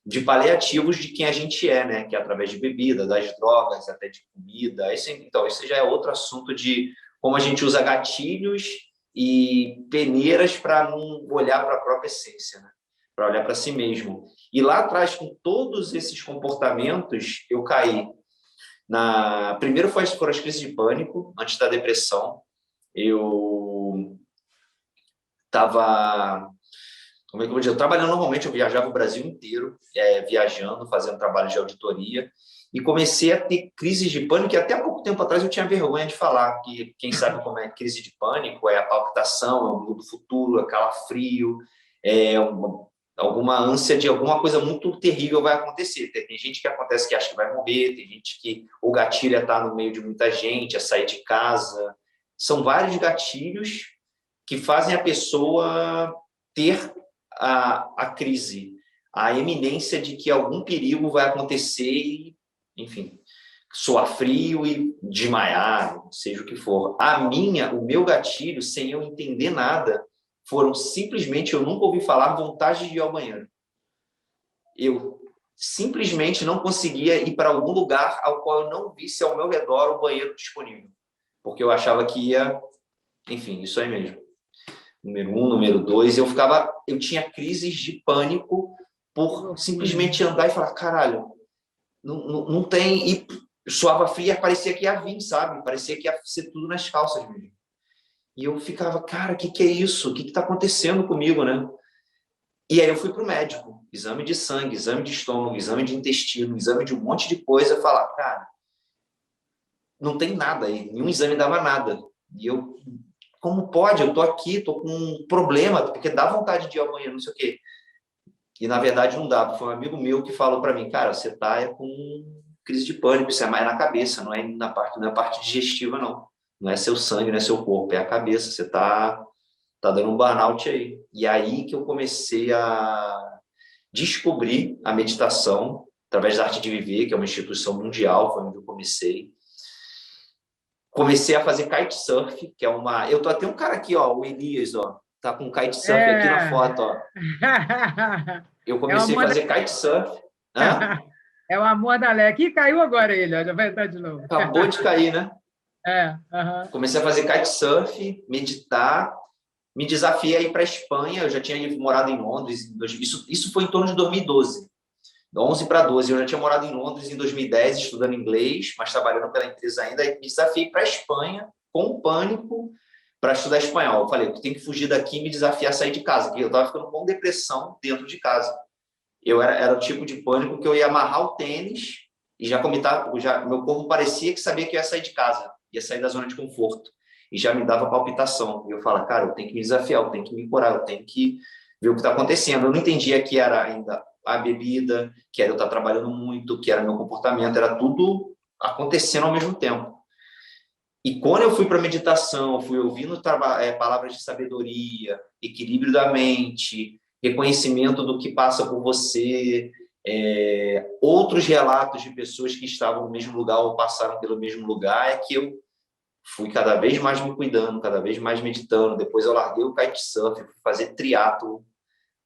Speaker 5: de paliativos de quem a gente né? Que é através de bebida, das drogas, até de comida. Então, esse já é outro assunto de como a gente usa gatilhos e peneiras para não olhar para a própria essência, né? Para olhar para si mesmo. E lá atrás, com todos esses comportamentos, eu caí. Primeiro foram as crises de pânico, antes da depressão. Eu estava, como é que eu vou dizer? Trabalhando normalmente, eu viajava o Brasil inteiro, viajando, fazendo trabalho de auditoria, e comecei a ter crises de pânico, e até há pouco tempo atrás eu tinha vergonha de falar, que quem sabe como é crise de pânico, é a palpitação, é o medo do futuro, é calafrio, alguma ânsia de alguma coisa muito terrível vai acontecer. Tem gente que acontece que acha que vai morrer, tem gente que o gatilho é estar no meio de muita gente, é sair de casa. São vários gatilhos que fazem a pessoa ter a crise, a eminência de que algum perigo vai acontecer e, enfim, suar frio e desmaiar, seja o que for. O meu gatilho, sem eu entender nada, foram simplesmente, eu nunca ouvi falar, vontade de ir ao banheiro. Eu simplesmente não conseguia ir para algum lugar ao qual eu não visse ao meu redor o banheiro disponível. Porque eu achava que ia... Enfim, isso aí mesmo. Número 1, número 2, eu tinha crises de pânico por simplesmente andar e falar, caralho, não tem... E suava fria, parecia que ia vir, sabe? Parecia que ia ser tudo nas calças mesmo. E eu ficava, cara, o que é isso? O que está acontecendo comigo, né? E aí eu fui para o médico, exame de sangue, exame de estômago, exame de intestino, exame de um monte de coisa, falar, cara, não tem nada aí, nenhum exame dava nada. E eu, como pode? Eu tô aqui, tô com um problema, porque dá vontade de ir ao banheiro, não sei o quê. E na verdade não dava, foi um amigo meu que falou para mim, cara, você tá com crise de pânico, isso é mais na cabeça, não é na parte digestiva, não. Não é seu sangue, não é seu corpo, é a cabeça. Você tá dando um burnout aí. E aí que eu comecei a descobrir a meditação através da Arte de Viver, que é uma instituição mundial, foi onde eu comecei. Comecei a fazer kitesurf, que é uma... Eu tô até um cara aqui, ó, o Elias, ó, tá com kitesurf aqui na foto, ó. Eu comecei a fazer kitesurf.
Speaker 2: É o amor da Lé. Aqui caiu agora ele, ó, já vai entrar de novo.
Speaker 5: Acabou de cair, né?
Speaker 2: Comecei
Speaker 5: a fazer kitesurf, meditar, me desafiei a ir para a Espanha. Eu já tinha morado em Londres, isso foi em torno de 2012, 11 para 12. Eu já tinha morado em Londres em 2010, estudando inglês, mas trabalhando pela empresa ainda, e me desafiei para a Espanha com pânico para estudar espanhol. Eu falei, tu tem que fugir daqui e me desafiar a sair de casa, porque eu estava ficando com depressão dentro de casa. Eu era o tipo de pânico que eu ia amarrar o tênis e meu corpo parecia que sabia que eu ia sair de casa, ia sair da zona de conforto. E já me dava palpitação. E eu falava, cara, eu tenho que me desafiar, eu tenho que me curar, eu tenho que ver o que está acontecendo. Eu não entendia que era ainda a bebida, que era eu estar trabalhando muito, que era meu comportamento, era tudo acontecendo ao mesmo tempo. E quando eu fui para a meditação, fui ouvindo palavras de sabedoria, equilíbrio da mente, reconhecimento do que passa por você, outros relatos de pessoas que estavam no mesmo lugar ou passaram pelo mesmo lugar, é que eu fui cada vez mais me cuidando, cada vez mais meditando. Depois eu larguei o kitesurf, fui fazer triatlo.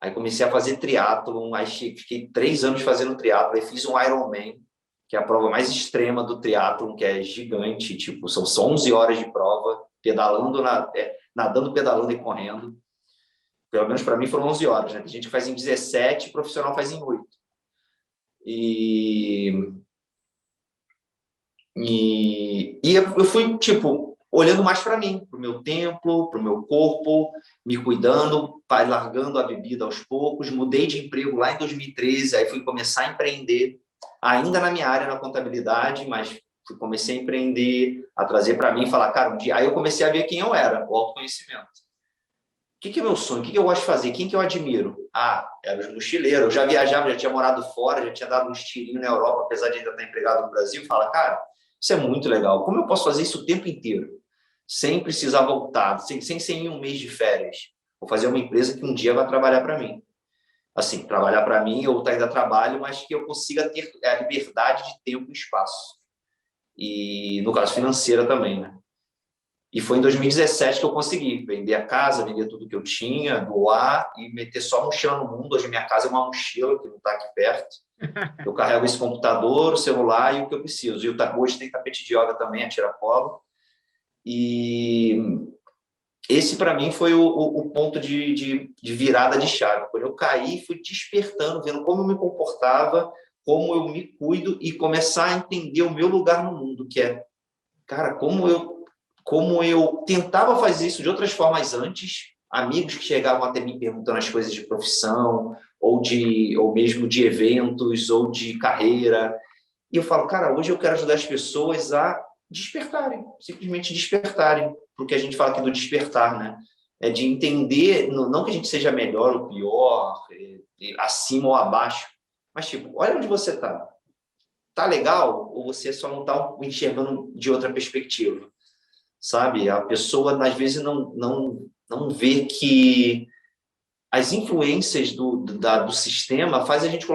Speaker 5: Aí comecei a fazer triatlo, aí fiquei 3 anos fazendo triatlo, aí fiz um Ironman, que é a prova mais extrema do triatlo, que é gigante, tipo, são 11 horas de prova, pedalando, nadando, pedalando e correndo. Pelo menos para mim foram 11 horas, né? A gente faz em 17, profissional faz em 8. E eu fui, tipo, olhando mais para mim, para o meu templo, para o meu corpo, me cuidando, largando a bebida aos poucos. Mudei de emprego lá em 2013, aí fui começar a empreender, ainda na minha área, na contabilidade, mas comecei a empreender, a trazer para mim e falar, cara, um dia... Aí eu comecei a ver quem eu era, o autoconhecimento. O que é meu sonho? O que eu gosto de fazer? Quem que eu admiro? Era os mochileiros. Eu já viajava, já tinha morado fora, já tinha dado um estilinho na Europa, apesar de ainda estar empregado no Brasil. Fala, cara, isso é muito legal. Como eu posso fazer isso o tempo inteiro? Sem precisar voltar, sem ir um mês de férias. Vou fazer uma empresa que um dia vai trabalhar para mim. Assim, trabalhar para mim, eu ainda trabalho, mas que eu consiga ter a liberdade de tempo e espaço. E, no caso, financeira também, né? E foi em 2017 que eu consegui vender a casa, vender tudo que eu tinha, doar e meter só mochila no mundo. Hoje minha casa é uma mochila que não está aqui perto. Eu carrego esse computador, o celular e o que eu preciso. E hoje tem tapete de yoga também, a tirapolo. E esse, para mim, foi o ponto de virada de chave. Quando eu caí, fui despertando, vendo como eu me comportava, como eu me cuido e começar a entender o meu lugar no mundo, que é, cara, como eu tentava fazer isso de outras formas antes, amigos que chegavam até mim perguntando as coisas de profissão, ou mesmo de eventos, ou de carreira. E eu falo, cara, hoje eu quero ajudar as pessoas a despertarem, simplesmente despertarem, porque a gente fala aqui do despertar, né? É de entender, não que a gente seja melhor ou pior, acima ou abaixo, mas tipo, olha onde você está. Tá legal? Ou você só não está enxergando de outra perspectiva? Sabe? A pessoa, às vezes, não vê que as influências do sistema faz a gente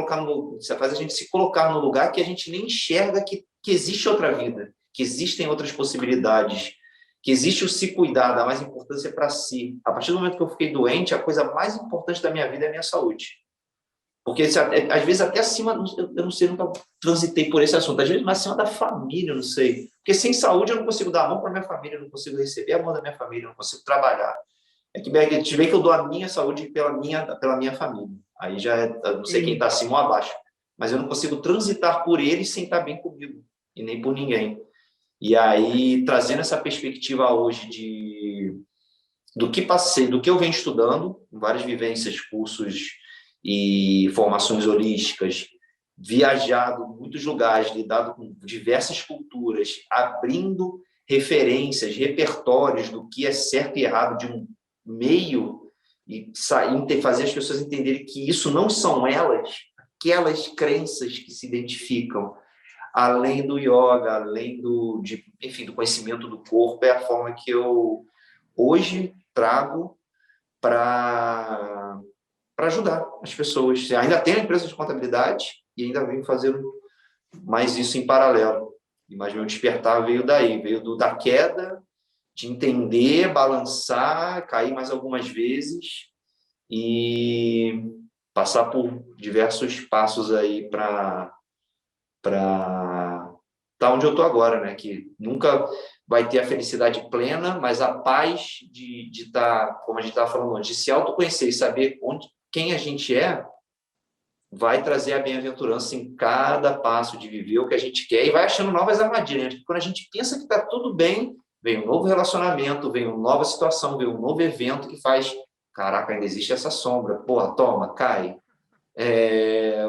Speaker 5: se colocar no lugar que a gente nem enxerga que existe outra vida, que existem outras possibilidades, que existe o se cuidar, dar mais importância para si. A partir do momento que eu fiquei doente, a coisa mais importante da minha vida é a minha saúde. Porque, às vezes, até acima, eu não sei, nunca transitei por esse assunto, às vezes, mais acima da família, eu não sei. Porque sem saúde eu não consigo dar a mão para minha família, eu não consigo receber a mão da minha família, eu não consigo trabalhar. É que vê que eu dou a minha saúde pela minha família. Aí já não sei quem está acima ou abaixo. Mas eu não consigo transitar por eles sem estar bem comigo, e nem por ninguém. E aí, trazendo essa perspectiva hoje do que passei, do que eu venho estudando, várias vivências, cursos e formações holísticas, viajado em muitos lugares, lidado com diversas culturas, abrindo referências, repertórios do que é certo e errado de um meio e fazer as pessoas entenderem que isso não são elas, aquelas crenças que se identificam, além do yoga, além do conhecimento do corpo, é a forma que eu hoje trago para ajudar as pessoas. Ainda tenho a empresa de contabilidade e ainda venho fazendo mais isso em paralelo. Mas meu despertar veio daí, veio da queda, de entender, balançar, cair mais algumas vezes e passar por diversos passos aí para estar onde eu estou agora, né? Que nunca vai ter a felicidade plena, mas a paz de estar, como a gente estava falando antes, de se autoconhecer e saber quem a gente é, vai trazer a bem-aventurança em cada passo de viver o que a gente quer e vai achando novas armadilhas. Porque quando a gente pensa que está tudo bem, vem um novo relacionamento, vem uma nova situação, vem um novo evento que faz, caraca, ainda existe essa sombra, porra, toma, cai.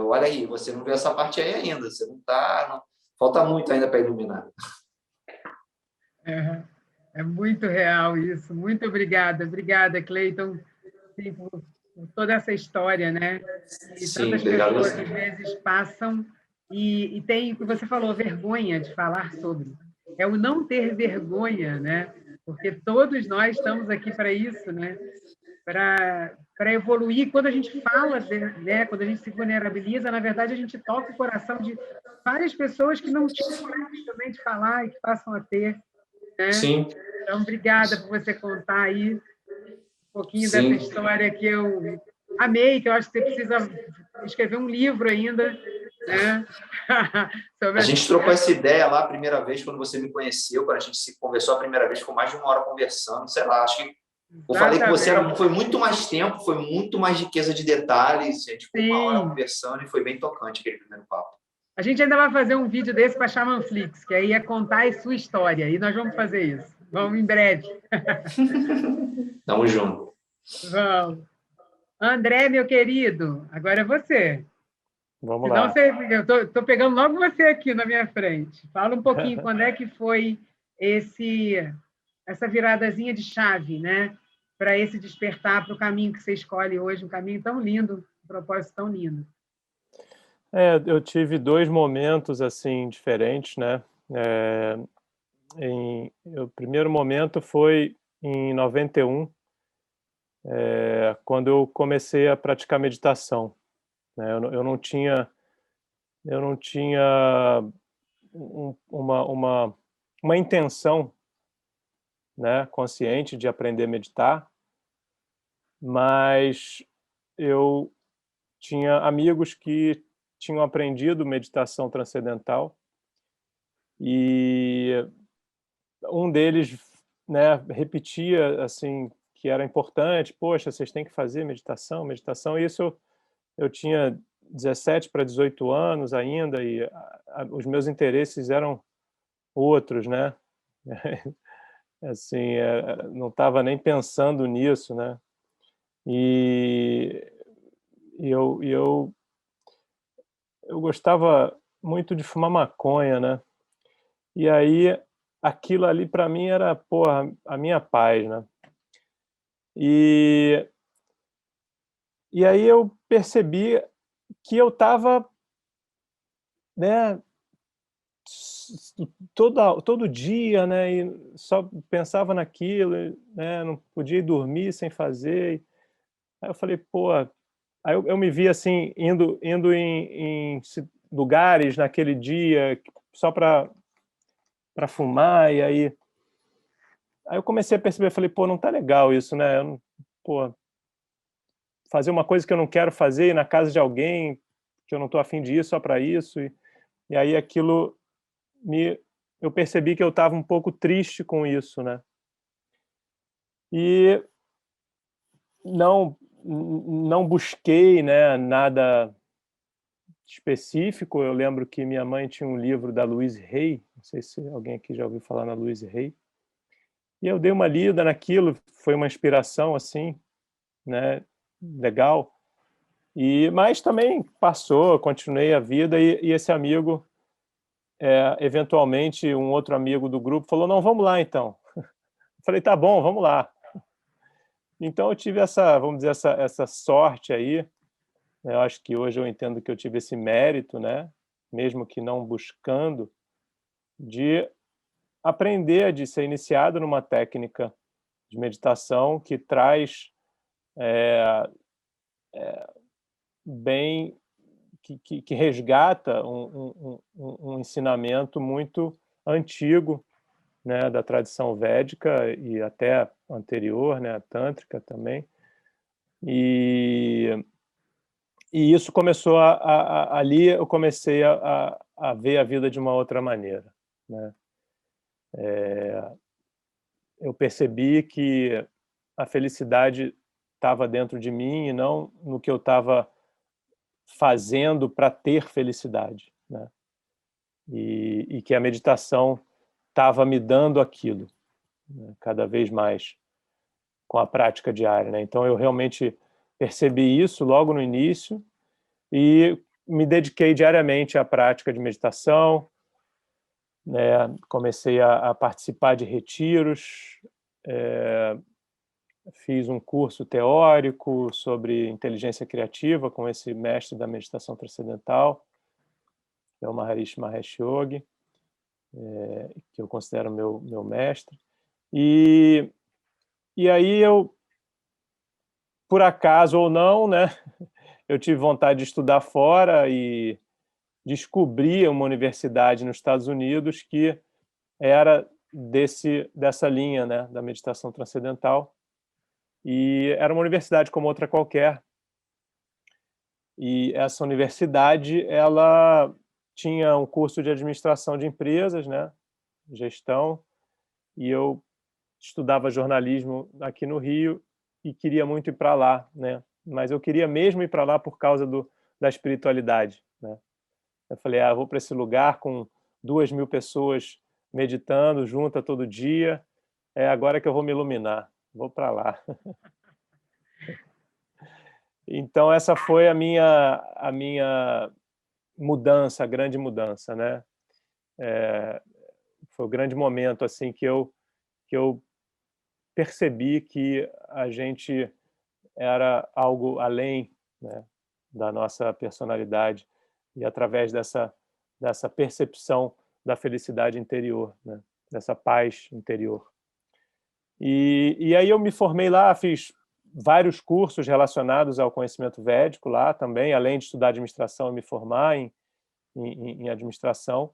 Speaker 5: Olha aí, você não vê essa parte aí ainda, você não tá, não, falta muito ainda para iluminar.
Speaker 2: É muito real isso. Muito obrigada, Cleiton, sim, por toda essa história, né? E
Speaker 5: Sim,
Speaker 2: tantas
Speaker 5: obrigado a
Speaker 2: pessoas
Speaker 5: você.
Speaker 2: às vezes passam e tem o que você falou, vergonha de falar sobre. É o não ter vergonha, né? Porque todos nós estamos aqui para isso, né? Para evoluir. Quando a gente fala, né? Quando a gente se vulnerabiliza, na verdade a gente toca o coração de várias pessoas que não tinham coragem também de falar e que passam a ter, né?
Speaker 5: Sim,
Speaker 2: Então, obrigada por você contar aí um pouquinho dessa
Speaker 5: sim.
Speaker 2: história que eu amei, que eu acho que você precisa escrever um livro ainda, né?
Speaker 5: A
Speaker 2: Sobre
Speaker 5: gente trocou essa ideia lá a primeira vez, quando você me conheceu, quando a gente se conversou a primeira vez, ficou mais de 1 hora conversando, sei lá, acho que eu falei com você, foi muito mais tempo, foi muito mais riqueza de detalhes, a gente ficou 1 hora conversando e foi bem tocante aquele primeiro papo.
Speaker 2: A gente ainda vai fazer um vídeo desse para a Xamanflix, que aí é contar a sua história, e nós vamos fazer isso. Vamos em breve.
Speaker 5: Tamo junto.
Speaker 2: Vamos. André, meu querido, agora é você.
Speaker 6: Vamos
Speaker 2: Senão
Speaker 6: lá.
Speaker 2: eu estou pegando logo você aqui na minha frente. Fala um pouquinho quando é que foi essa viradazinha de chave, né? Para esse despertar para o caminho que você escolhe hoje, um caminho tão lindo, um propósito tão lindo.
Speaker 6: Eu tive 2 momentos assim diferentes, né? O primeiro momento foi em 91, quando eu comecei a praticar meditação, né? Eu não tinha uma intenção, né, consciente de aprender a meditar, mas eu tinha amigos que tinham aprendido meditação transcendental e um deles, né, repetia assim que era importante, poxa, vocês têm que fazer meditação, e isso eu tinha 17 para 18 anos ainda e os meus interesses eram outros, né? Assim, não estava nem pensando nisso, né? E eu gostava muito de fumar maconha, né? E aí aquilo ali para mim era, porra, a minha paz, né? E aí eu percebi que eu estava, né, todo dia, né, e só pensava naquilo, né, não podia ir dormir sem fazer. Aí eu falei, pô, aí eu me vi assim indo em lugares naquele dia só para fumar, e aí eu comecei a perceber, falei, pô, não tá legal isso, né? Pô, fazer uma coisa que eu não quero fazer ir na casa de alguém que eu não tô afim de ir só para isso, e aí aquilo eu percebi que eu estava um pouco triste com isso, né? E não busquei, né, nada específico. Eu lembro que minha mãe tinha um livro da Louise Hay, não sei se alguém aqui já ouviu falar na Louise Hay, e eu dei uma lida naquilo, foi uma inspiração assim, né, legal. Mas também passou, continuei a vida e esse amigo, eventualmente um outro amigo do grupo falou, não, vamos lá então. Eu falei, tá bom, vamos lá. Então eu tive essa, vamos dizer, essa sorte aí. Eu acho que hoje eu entendo que eu tive esse mérito, né, mesmo que não buscando, de aprender, de ser iniciado numa técnica de meditação que traz bem, que resgata um ensinamento muito antigo, né, da tradição védica e até anterior, né, a tântrica também. E isso começou ali eu comecei a ver a vida de uma outra maneira, né? Eu percebi que a felicidade estava dentro de mim e não no que eu estava fazendo para ter felicidade, né? E que a meditação estava me dando aquilo, né, cada vez mais com a prática diária, né? Então eu realmente percebi isso logo no início e me dediquei diariamente à prática de meditação, né? Comecei a participar de retiros, fiz um curso teórico sobre inteligência criativa com esse mestre da meditação transcendental, que é o Maharishi Mahesh Yogi, que eu considero meu mestre. E aí eu, por acaso ou não, né, eu tive vontade de estudar fora e descobri uma universidade nos Estados Unidos que era dessa linha, né, da meditação transcendental. E era uma universidade como outra qualquer. E essa universidade, ela tinha um curso de administração de empresas, né, gestão, e eu estudava jornalismo aqui no Rio e queria muito ir para lá, né? Mas eu queria mesmo ir para lá por causa da espiritualidade, né? Eu falei, eu vou para esse lugar com 2.000 pessoas meditando juntas todo dia, é agora que eu vou me iluminar, vou para lá. Então essa foi a minha mudança, a grande mudança, né? Foi o grande momento assim que eu percebi que a gente era algo além, né, da nossa personalidade e através dessa percepção da felicidade interior, né, dessa paz interior. E aí eu me formei lá, fiz vários cursos relacionados ao conhecimento védico lá também, além de estudar administração e me formar em administração.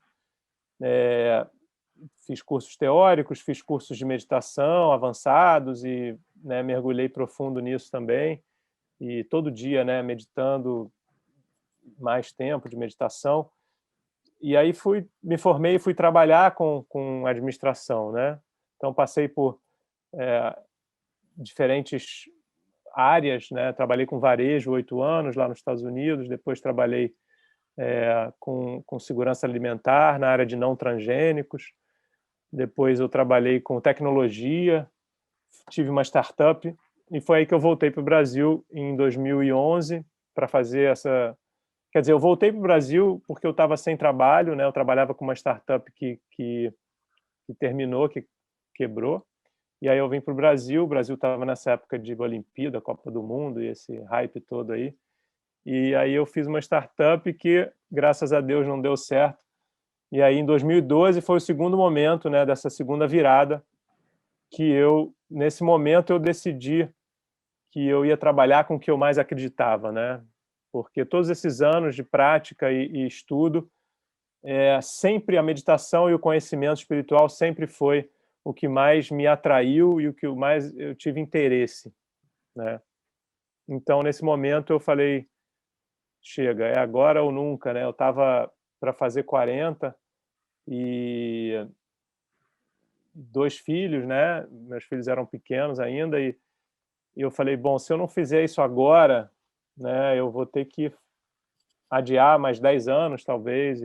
Speaker 6: Fiz cursos teóricos, fiz cursos de meditação avançados e, né, mergulhei profundo nisso também. E todo dia, né, meditando mais tempo de meditação. E aí me formei e fui trabalhar com administração, né? Então passei por diferentes áreas, né? Trabalhei com varejo 8 anos lá nos Estados Unidos, depois trabalhei com segurança alimentar na área de não transgênicos, depois eu trabalhei com tecnologia, tive uma startup, e foi aí que eu voltei para o Brasil em 2011 para fazer essa... Quer dizer, eu voltei para o Brasil porque eu estava sem trabalho, né? Eu trabalhava com uma startup que terminou, que quebrou, e aí eu vim para o Brasil estava nessa época de Olimpíada, Copa do Mundo, e esse hype todo aí, e aí eu fiz uma startup que, graças a Deus, não deu certo, e aí em 2012 foi o segundo momento, né, dessa segunda virada, que nesse momento eu decidi que eu ia trabalhar com o que eu mais acreditava, né? Porque todos esses anos de prática e estudo, sempre a meditação e o conhecimento espiritual sempre foi o que mais me atraiu e o que mais eu tive interesse, né? Então, nesse momento, eu falei, chega, é agora ou nunca, né? Eu estava para fazer 40 e 2 filhos, né? Meus filhos eram pequenos ainda e eu falei, bom, se eu não fizer isso agora, né, eu vou ter que adiar mais 10 anos, talvez.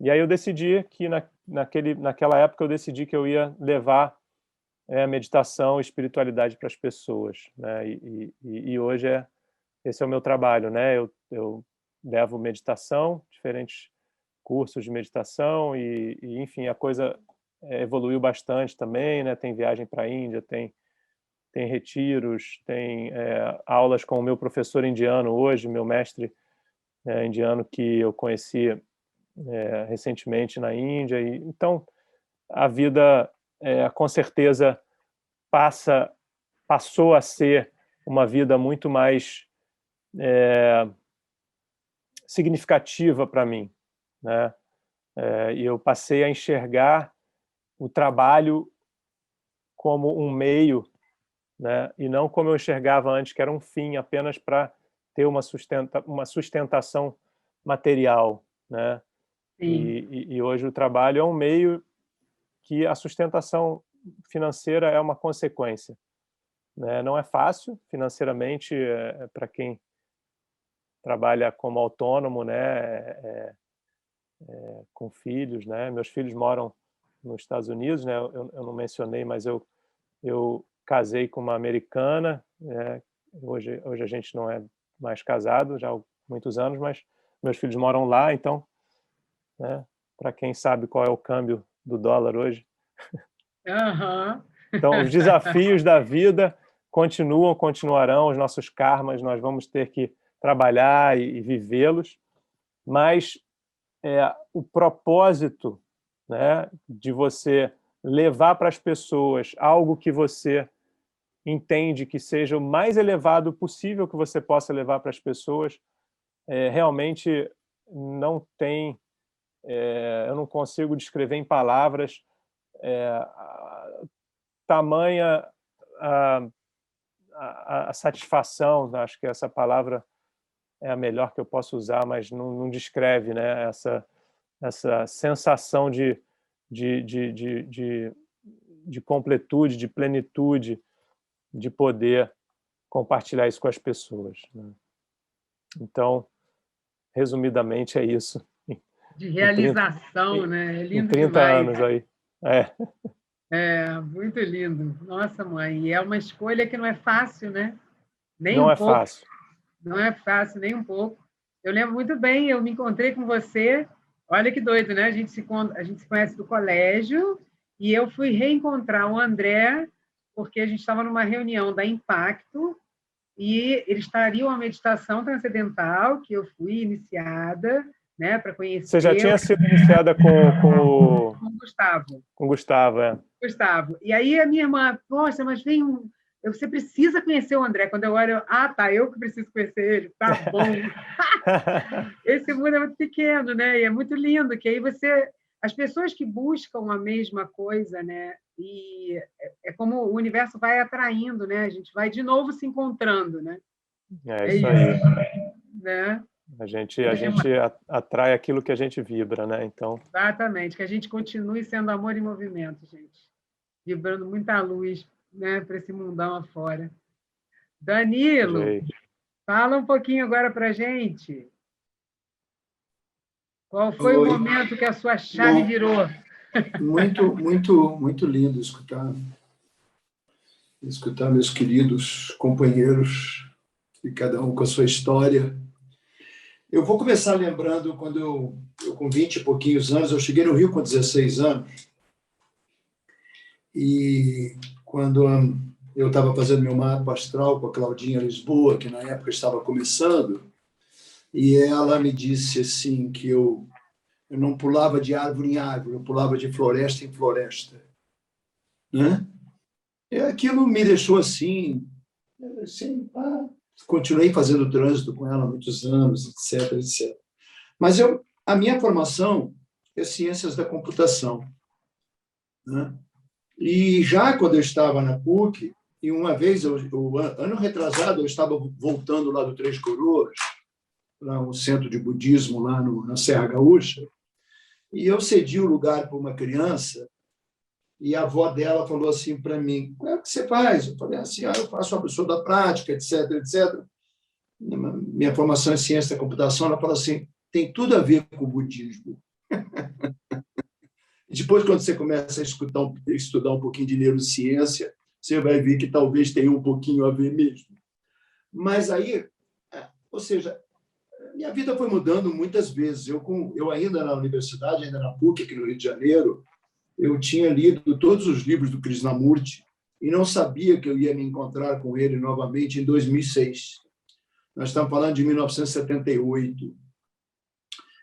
Speaker 6: E aí eu decidi que naquela época eu decidi que eu ia levar meditação e espiritualidade para as pessoas, né? E hoje esse é o meu trabalho, né? Eu levo meditação, diferentes cursos de meditação e enfim, a coisa evoluiu bastante também, né? Tem viagem para a Índia, tem retiros, tem aulas com o meu professor indiano hoje, meu mestre indiano que eu conheci recentemente na Índia. Então, a vida, com certeza, passou a ser uma vida muito mais significativa para mim, né? E eu passei a enxergar o trabalho como um meio, né? E não como eu enxergava antes, que era um fim apenas para ter uma sustentação material, né? E hoje o trabalho é um meio que a sustentação financeira é uma consequência, né? Não é fácil financeiramente para quem trabalha como autônomo, né? Com filhos, né? Meus filhos moram nos Estados Unidos, né? Eu não mencionei, mas eu casei com uma americana, né? Hoje a gente não é mais casado, já há muitos anos, mas meus filhos moram lá, então, né? Para quem sabe qual é o câmbio do dólar hoje.
Speaker 2: Uhum.
Speaker 6: Então, os desafios da vida continuarão, os nossos karmas, nós vamos ter que trabalhar e vivê-los, mas o propósito, né, de você levar para as pessoas algo que você entende que seja o mais elevado possível que você possa levar para as pessoas, realmente não tem, eu não consigo descrever em palavras tamanha a satisfação, acho que essa palavra é a melhor que eu posso usar, mas não descreve, né, essa sensação de completude, de plenitude, de poder compartilhar isso com as pessoas, né? Então, resumidamente, é isso.
Speaker 2: De realização, né? É lindo
Speaker 6: em 30
Speaker 2: demais.
Speaker 6: anos aí.
Speaker 2: Muito lindo. Nossa, mãe, e é uma escolha que não é fácil, né? Nem
Speaker 6: não
Speaker 2: um
Speaker 6: é
Speaker 2: pouco.
Speaker 6: fácil.
Speaker 2: Não é fácil, nem um pouco. Eu lembro muito bem, eu me encontrei com você, olha que doido, né? A gente se conhece do colégio, e eu fui reencontrar o André, porque a gente estava numa reunião da Impacto, e eles estariam a meditação transcendental, que eu fui iniciada, né, para conhecer.
Speaker 6: Você já tinha sido iniciada com
Speaker 2: o Gustavo.
Speaker 6: Com o Gustavo,
Speaker 2: Gustavo. E aí a minha irmã, poxa, mas você precisa conhecer o André. Quando eu olho, tá, eu que preciso conhecer ele, tá bom. Esse mundo é muito pequeno, né? E é muito lindo, que aí as pessoas que buscam a mesma coisa, né? E é como o universo vai atraindo, né? A gente vai de novo se encontrando, né?
Speaker 6: É isso aí.
Speaker 2: Né?
Speaker 6: A gente atrai aquilo que a gente vibra, né? Então.
Speaker 2: Exatamente, que a gente continue sendo amor em movimento, gente. Vibrando muita luz, né, para esse mundão afora. Danilo, fala um pouquinho agora para a gente. Qual foi o momento que a sua chave virou?
Speaker 1: Muito lindo escutar meus queridos companheiros, e cada um com a sua história. Eu vou começar lembrando quando eu com 20 e pouquinhos anos, eu cheguei no Rio com 16 anos, e quando eu estava fazendo meu mapa astral com a Claudinha Lisboa, que na época estava começando, e ela me disse assim que eu não pulava de árvore em árvore, eu pulava de floresta em floresta, né? E aquilo me deixou assim, continuei fazendo trânsito com ela há muitos anos, etc, etc. Mas a minha formação é ciências da computação, né? E já quando eu estava na PUC, e uma vez, ano retrasado, eu estava voltando lá do Três Coroas, lá um centro de budismo lá na Serra Gaúcha, e eu cedi o lugar para uma criança, e a avó dela falou assim para mim, o que você faz? Eu falei assim, eu faço uma pessoa da prática, etc, etc. Minha formação é ciência da computação, ela fala assim, tem tudo a ver com o budismo. Depois, quando você começa a estudar um pouquinho de neurociência, você vai ver que talvez tenha um pouquinho a ver mesmo. Mas aí, ou seja, minha vida foi mudando muitas vezes. Eu ainda na universidade, ainda na PUC, aqui no Rio de Janeiro, eu tinha lido todos os livros do Krishnamurti e não sabia que eu ia me encontrar com ele novamente em 2006. Nós estamos falando de 1978.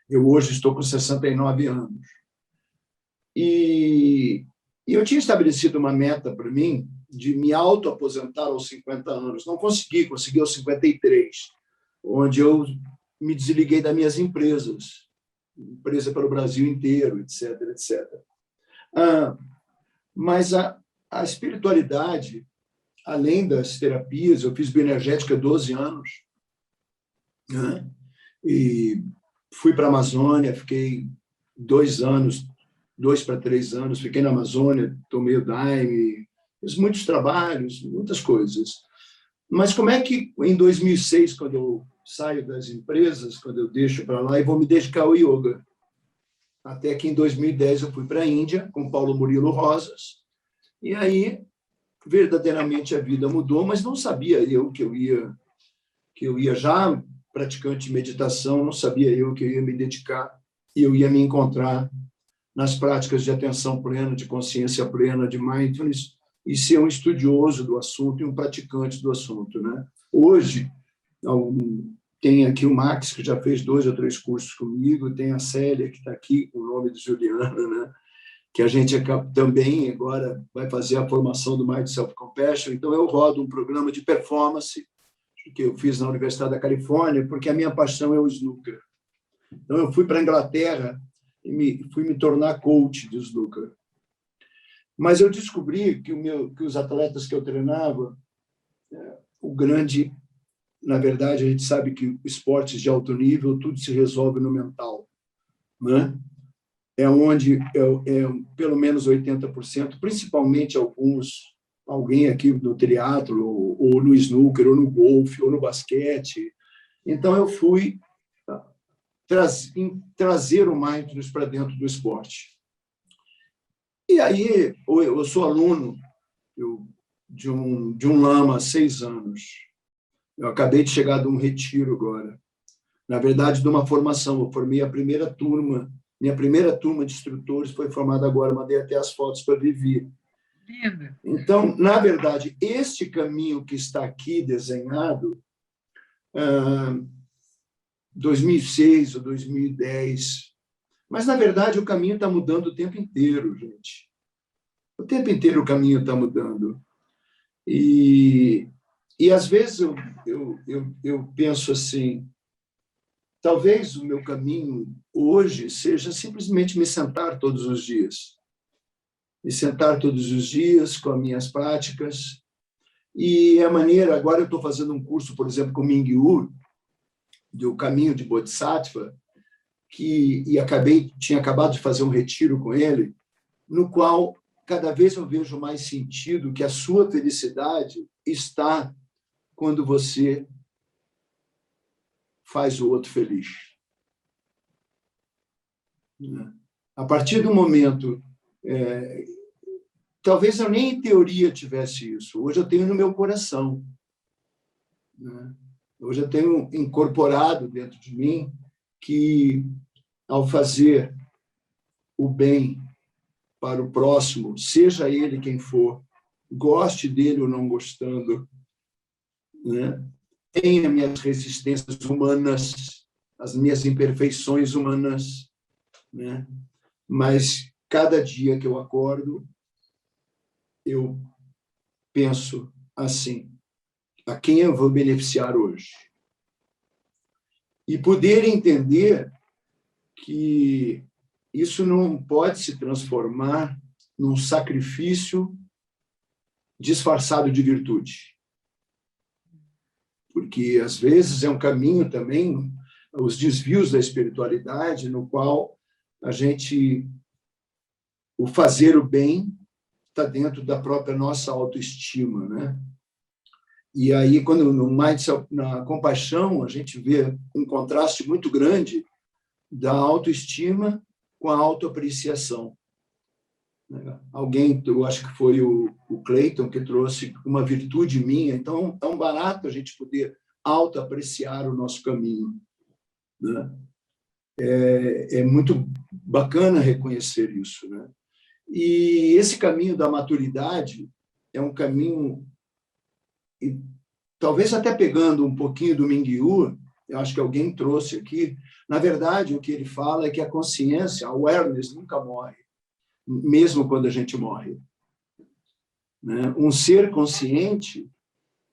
Speaker 1: Eu hoje estou com 69 anos. E eu tinha estabelecido uma meta para mim de me auto-aposentar aos 50 anos. Não consegui aos 53, onde eu me desliguei das minhas empresas, empresa para o Brasil inteiro, etc, etc. Mas a espiritualidade, além das terapias, eu fiz bioenergética há 12 anos, né? E fui para a Amazônia, fiquei 2 para 3 anos, fiquei na Amazônia, tomei o Daime, fiz muitos trabalhos, muitas coisas. Mas como é que, em 2006, quando eu saio das empresas, quando eu deixo para lá, e vou me dedicar ao yoga? até que em 2010 eu fui para a Índia com Paulo Murilo Rosas, e aí verdadeiramente a vida mudou, mas não sabia eu que eu ia já praticante de meditação, não sabia eu que eu ia me dedicar e eu ia me encontrar nas práticas de atenção plena, de consciência plena, de mindfulness, e ser um estudioso do assunto e um praticante do assunto, né? Hoje, tem aqui o Max, que já fez 2 ou 3 cursos comigo, tem a Célia, que está aqui com o nome de Juliana, né? Que a gente também agora vai fazer a formação do Mind Self-Compassion. Então, eu rodo um programa de performance que eu fiz na Universidade da Califórnia, porque a minha paixão é o snooker. Então, eu fui para a Inglaterra e fui me tornar coach de snooker. Mas eu descobri que os atletas que eu treinava, na verdade, a gente sabe que esportes de alto nível, tudo se resolve no mental, né? É onde pelo menos 80%, principalmente alguém aqui no triatlo, ou no snooker, ou no golfe, ou no basquete. Então, eu fui trazer o mindfulness para dentro do esporte. E aí, eu sou aluno de um lama há 6 anos. Eu acabei de chegar de um retiro agora. Na verdade, de uma formação. Eu formei a primeira turma. Minha primeira turma de instrutores foi formada agora. Mandei até as fotos para a Vivi. Então, na verdade, este caminho que está aqui desenhado, 2006 ou 2010, mas, na verdade, o caminho está mudando o tempo inteiro, gente. O tempo inteiro o caminho está mudando. E às vezes, eu penso assim, talvez o meu caminho hoje seja simplesmente me sentar todos os dias. Me sentar todos os dias com as minhas práticas. E a maneira... Agora eu estou fazendo um curso, por exemplo, com o Mingyur, do Caminho de Bodhisattva, tinha acabado de fazer um retiro com ele, no qual cada vez eu vejo mais sentido que a sua felicidade está quando você faz o outro feliz. A partir do momento... talvez eu nem em teoria tivesse isso. Hoje eu tenho no meu coração. Hoje eu tenho incorporado dentro de mim que, ao fazer o bem para o próximo, seja ele quem for, goste dele ou não gostando, né? Tenha minhas resistências humanas, as minhas imperfeições humanas, né? Mas cada dia que eu acordo, eu penso assim: a quem eu vou beneficiar hoje? E poder entender que isso não pode se transformar num sacrifício disfarçado de virtude. Porque, às vezes, é um caminho também, os desvios da espiritualidade, no qual o fazer o bem está dentro da própria nossa autoestima, né? E aí, quando na compaixão, a gente vê um contraste muito grande da autoestima com a autoapreciação. Alguém, eu acho que foi o Clayton, que trouxe uma virtude minha. Então, é tão barato a gente poder autoapreciar o nosso caminho, né? É muito bacana reconhecer isso, né? E esse caminho da maturidade é um caminho, e talvez até pegando um pouquinho do Mingyur, eu acho que alguém trouxe aqui, na verdade, o que ele fala é que a consciência, a awareness, nunca morre, mesmo quando a gente morre, né? Um ser consciente,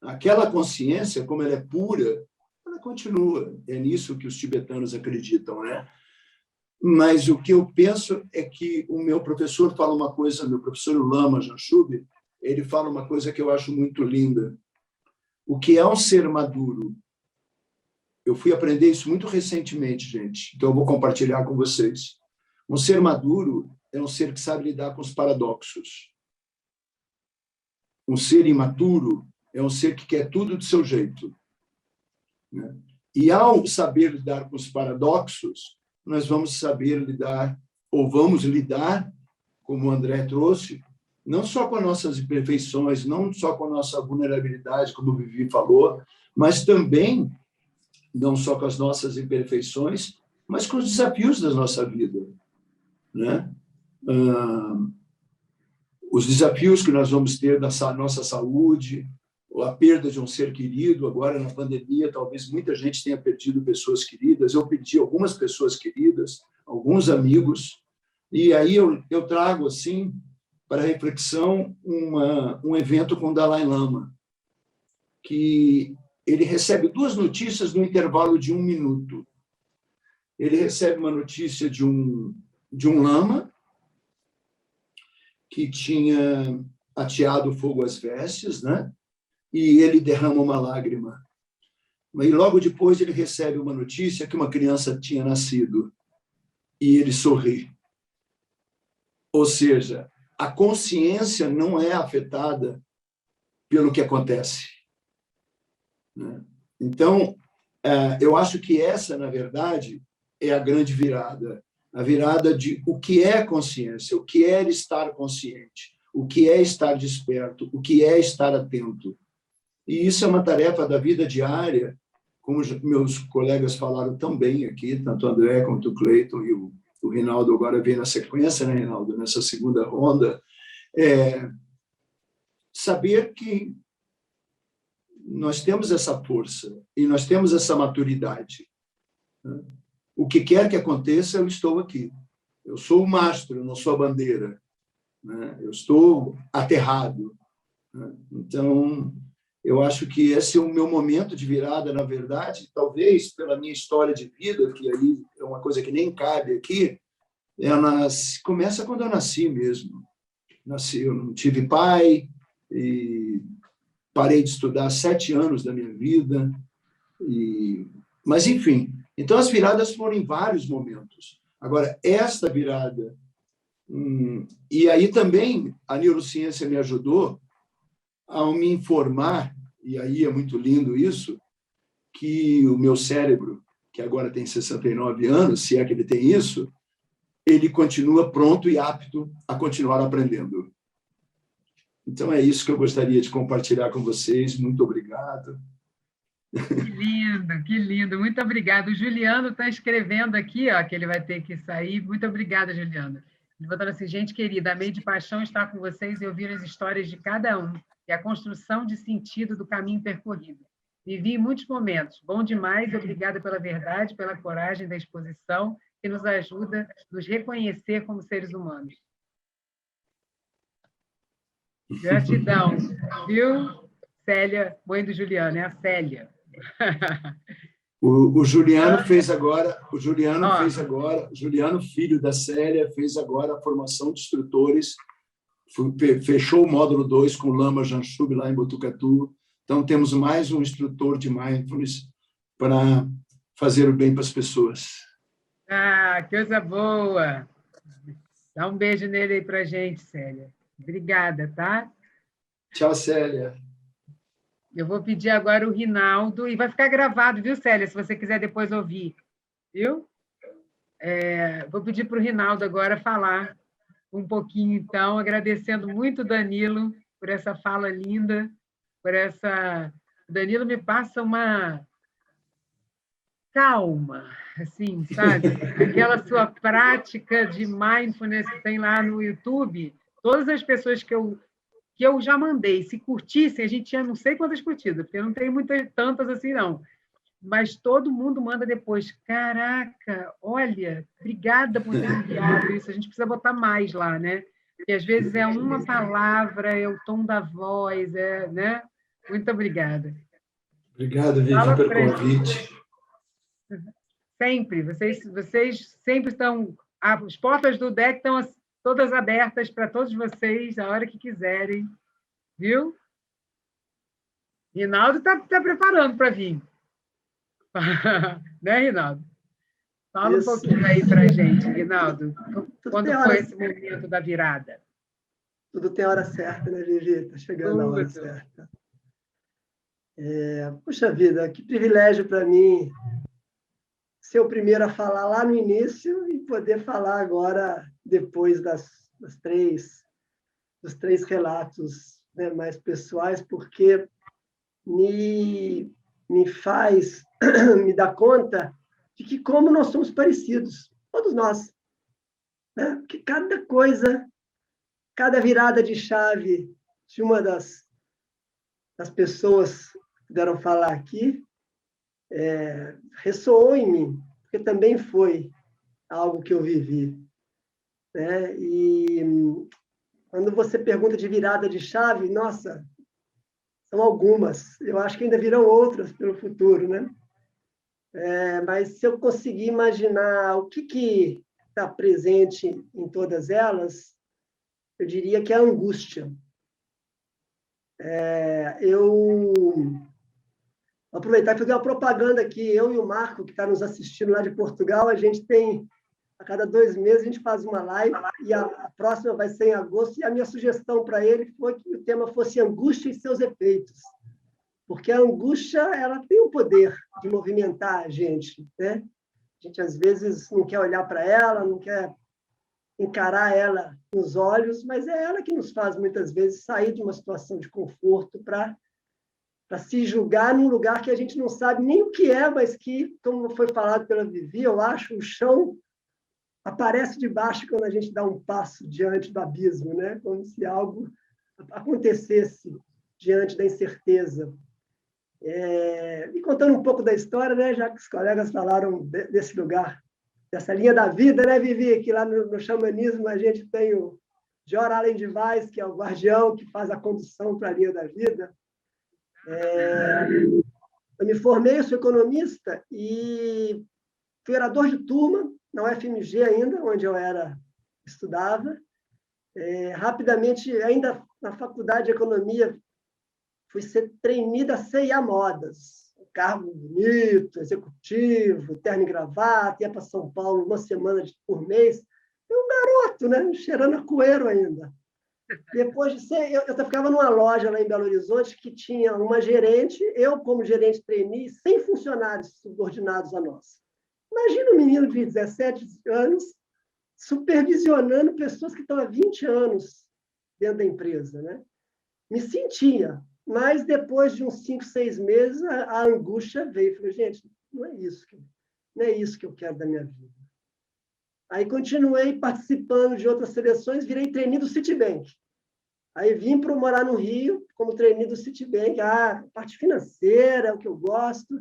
Speaker 1: aquela consciência, como ela é pura, ela continua. É nisso que os tibetanos acreditam, né? Mas o que eu penso é que o meu professor fala uma coisa, meu professor Lama Janshub, ele fala uma coisa que eu acho muito linda. O que é um ser maduro? Eu fui aprender isso muito recentemente, gente, então eu vou compartilhar com vocês. Um ser maduro é um ser que sabe lidar com os paradoxos. Um ser imaturo é um ser que quer tudo do seu jeito, né? E ao saber lidar com os paradoxos, nós vamos saber lidar ou vamos lidar, como o André trouxe, não só com as nossas imperfeições, não só com a nossa vulnerabilidade, como o Vivi falou, mas também, não só com as nossas imperfeições, mas com os desafios da nossa vida, né? Os desafios que nós vamos ter da nossa saúde, a perda de um ser querido. Agora, na pandemia, talvez muita gente tenha perdido pessoas queridas. Eu perdi algumas pessoas queridas, alguns amigos, e aí eu trago, assim, para reflexão, um evento com o Dalai Lama, que ele recebe 2 notícias no intervalo de 1 minuto. Ele recebe uma notícia de um lama que tinha ateado fogo às vestes, né? E ele derrama uma lágrima. E logo depois ele recebe uma notícia que uma criança tinha nascido e ele sorri. Ou seja, a consciência não é afetada pelo que acontece, né? Então, eu acho que essa, na verdade, é a grande virada. A virada de o que é consciência, o que é estar consciente, o que é estar desperto, o que é estar atento. E isso é uma tarefa da vida diária, como meus colegas falaram também aqui, tanto o André quanto o Cleiton e o Rinaldo agora vem na sequência, né, Rinaldo, nessa segunda ronda, saber que nós temos essa força e nós temos essa maturidade, né? O que quer que aconteça, eu estou aqui. Eu sou o mastro, eu não sou a bandeira, né? Eu estou aterrado, né? Então, eu acho que esse é o meu momento de virada, na verdade, talvez pela minha história de vida, que aí é uma coisa que nem cabe aqui, começa quando eu nasci mesmo. Eu não tive pai, e parei de estudar 7 anos da minha vida, mas, enfim, então as viradas foram em vários momentos. Agora, esta virada, e aí também a neurociência me ajudou ao me informar, e aí é muito lindo isso, que o meu cérebro, que agora tem 69 anos, se é que ele tem isso, ele continua pronto e apto a continuar aprendendo. Então, é isso que eu gostaria de compartilhar com vocês. Muito obrigado.
Speaker 2: Que lindo, que lindo. Muito obrigada. O Juliano está escrevendo aqui, ó, que ele vai ter que sair. Muito obrigada, Juliano. Ele botou assim: gente querida, amei de paixão estar com vocês e ouvir as histórias de cada um e a construção de sentido do caminho percorrido. Vivi muitos momentos. Bom demais. Obrigada pela verdade, pela coragem da exposição, que nos ajuda a nos reconhecer como seres humanos. Gratidão. Viu, Célia, mãe do Juliano, é a Célia.
Speaker 1: O Juliano fez agora, o Juliano, filho da Célia, fez agora a formação de instrutores, fechou o módulo 2 com o Lama Janshub lá em Botucatu. Então, temos mais um instrutor de mindfulness para fazer o bem para as pessoas.
Speaker 2: Ah, coisa boa! Dá um beijo nele aí para a gente, Célia. Obrigada, tá?
Speaker 1: Tchau, Célia.
Speaker 2: Eu vou pedir agora o Rinaldo, e vai ficar gravado, viu, Célia, se você quiser depois ouvir, viu? Vou pedir para o Rinaldo agora falar um pouquinho, então, agradecendo muito o Danilo por essa fala linda, por essa... O Danilo me passa uma calma, assim, sabe? Aquela sua prática de mindfulness que tem lá no YouTube, todas as pessoas que eu já mandei, se curtissem, a gente tinha não sei quantas curtidas, porque eu não tenho tantas assim, não. Mas todo mundo manda depois. Caraca, olha, obrigada por ter enviado isso. A gente precisa botar mais lá, né? Porque às vezes é uma palavra, é o tom da voz, né? Muito obrigada.
Speaker 1: Obrigado, Vivi, pelo convite.
Speaker 2: Sempre, vocês sempre estão... As portas do deck estão todas abertas para todos vocês, a hora que quiserem, viu? Rinaldo está preparando para vir. Né, Rinaldo? Fala um pouquinho aí para a gente, Rinaldo. Quando foi esse momento da virada?
Speaker 4: Tudo tem hora certa, né, Vivi? Está chegando a hora certa. Puxa vida, que privilégio para mim ser o primeiro a falar lá no início e poder falar agora, depois dos três relatos, né, mais pessoais, porque me faz me dar conta de que como nós somos parecidos, todos nós, né? Porque cada coisa, cada virada de chave de uma das pessoas que puderam falar aqui, ressoou em mim, porque também foi algo que eu vivi, né? E quando você pergunta de virada de chave, nossa, são algumas. Eu acho que ainda virão outras pelo futuro, né? Mas se eu conseguir imaginar o que está presente em todas elas, eu diria que é a angústia. Eu vou aproveitar e fazer uma propaganda aqui. Eu e o Marco, que está nos assistindo lá de Portugal, a gente tem, a cada 2 meses, a gente faz uma live, e a próxima vai ser em agosto, e a minha sugestão para ele foi que o tema fosse angústia e seus efeitos. Porque a angústia, ela tem o poder de movimentar a gente, né? A gente, às vezes, não quer olhar para ela, não quer encarar ela nos olhos, mas é ela que nos faz, muitas vezes, sair de uma situação de conforto para se julgar num lugar que a gente não sabe nem o que é, mas que, como foi falado pela Vivi, eu acho, o chão aparece de baixo quando a gente dá um passo diante do abismo, né? Como se algo acontecesse diante da incerteza. E contando um pouco da história, né, já que os colegas falaram desse lugar, dessa linha da vida, né, Vivi, que lá no xamanismo a gente tem o Jor Allen de Vaz, que é o guardião que faz a condução para a linha da vida. Eu me formei, eu sou economista e fui orador de turma na UFMG ainda, onde eu estudava. Rapidamente, ainda na faculdade de economia, fui ser trainee da C&A Modas, um cargo bonito, executivo, terno e gravata, ia para São Paulo uma semana por mês. Um garoto, né? Cheirando a coeiro ainda. Depois de ser, eu ficava numa loja lá em Belo Horizonte que tinha uma gerente, eu como gerente trainee, 100 funcionários subordinados a nós. Imagina um menino de 17 anos supervisionando pessoas que estão há 20 anos dentro da empresa, né? Me sentia, mas depois de uns 5, 6 meses, a angústia veio. Falei, gente, não é isso que eu quero da minha vida. Aí continuei participando de outras seleções, virei trainee do Citibank. Aí vim para morar no Rio, como trainee do Citibank. A parte financeira é o que eu gosto.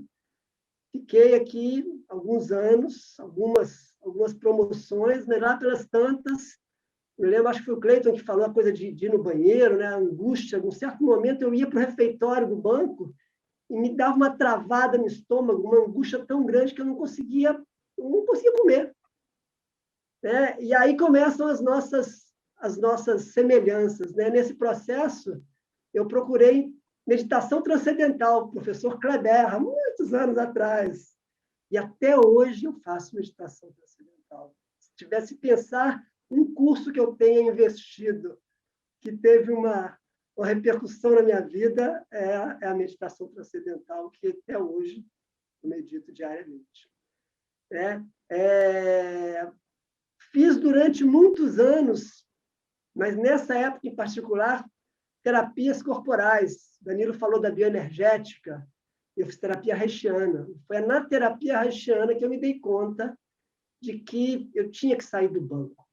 Speaker 4: Fiquei aqui alguns anos, algumas promoções, né? Lá pelas tantas. Eu lembro, acho que foi o Cleiton que falou a coisa de ir no banheiro, né? A angústia. Em um certo momento, eu ia para o refeitório do banco e me dava uma travada no estômago, uma angústia tão grande que eu não conseguia comer. E aí começam as nossas semelhanças, né? Nesse processo, eu procurei meditação transcendental, professor Kleber, há muitos anos atrás. E até hoje eu faço meditação transcendental. Se tivesse que pensar um curso que eu tenha investido, que teve uma repercussão na minha vida, é a meditação transcendental, que até hoje eu medito diariamente. Fiz durante muitos anos, mas nessa época em particular, terapias corporais. Danilo falou da bioenergética, eu fiz terapia haitiana. Foi na terapia haitiana que eu me dei conta de que eu tinha que sair do banco.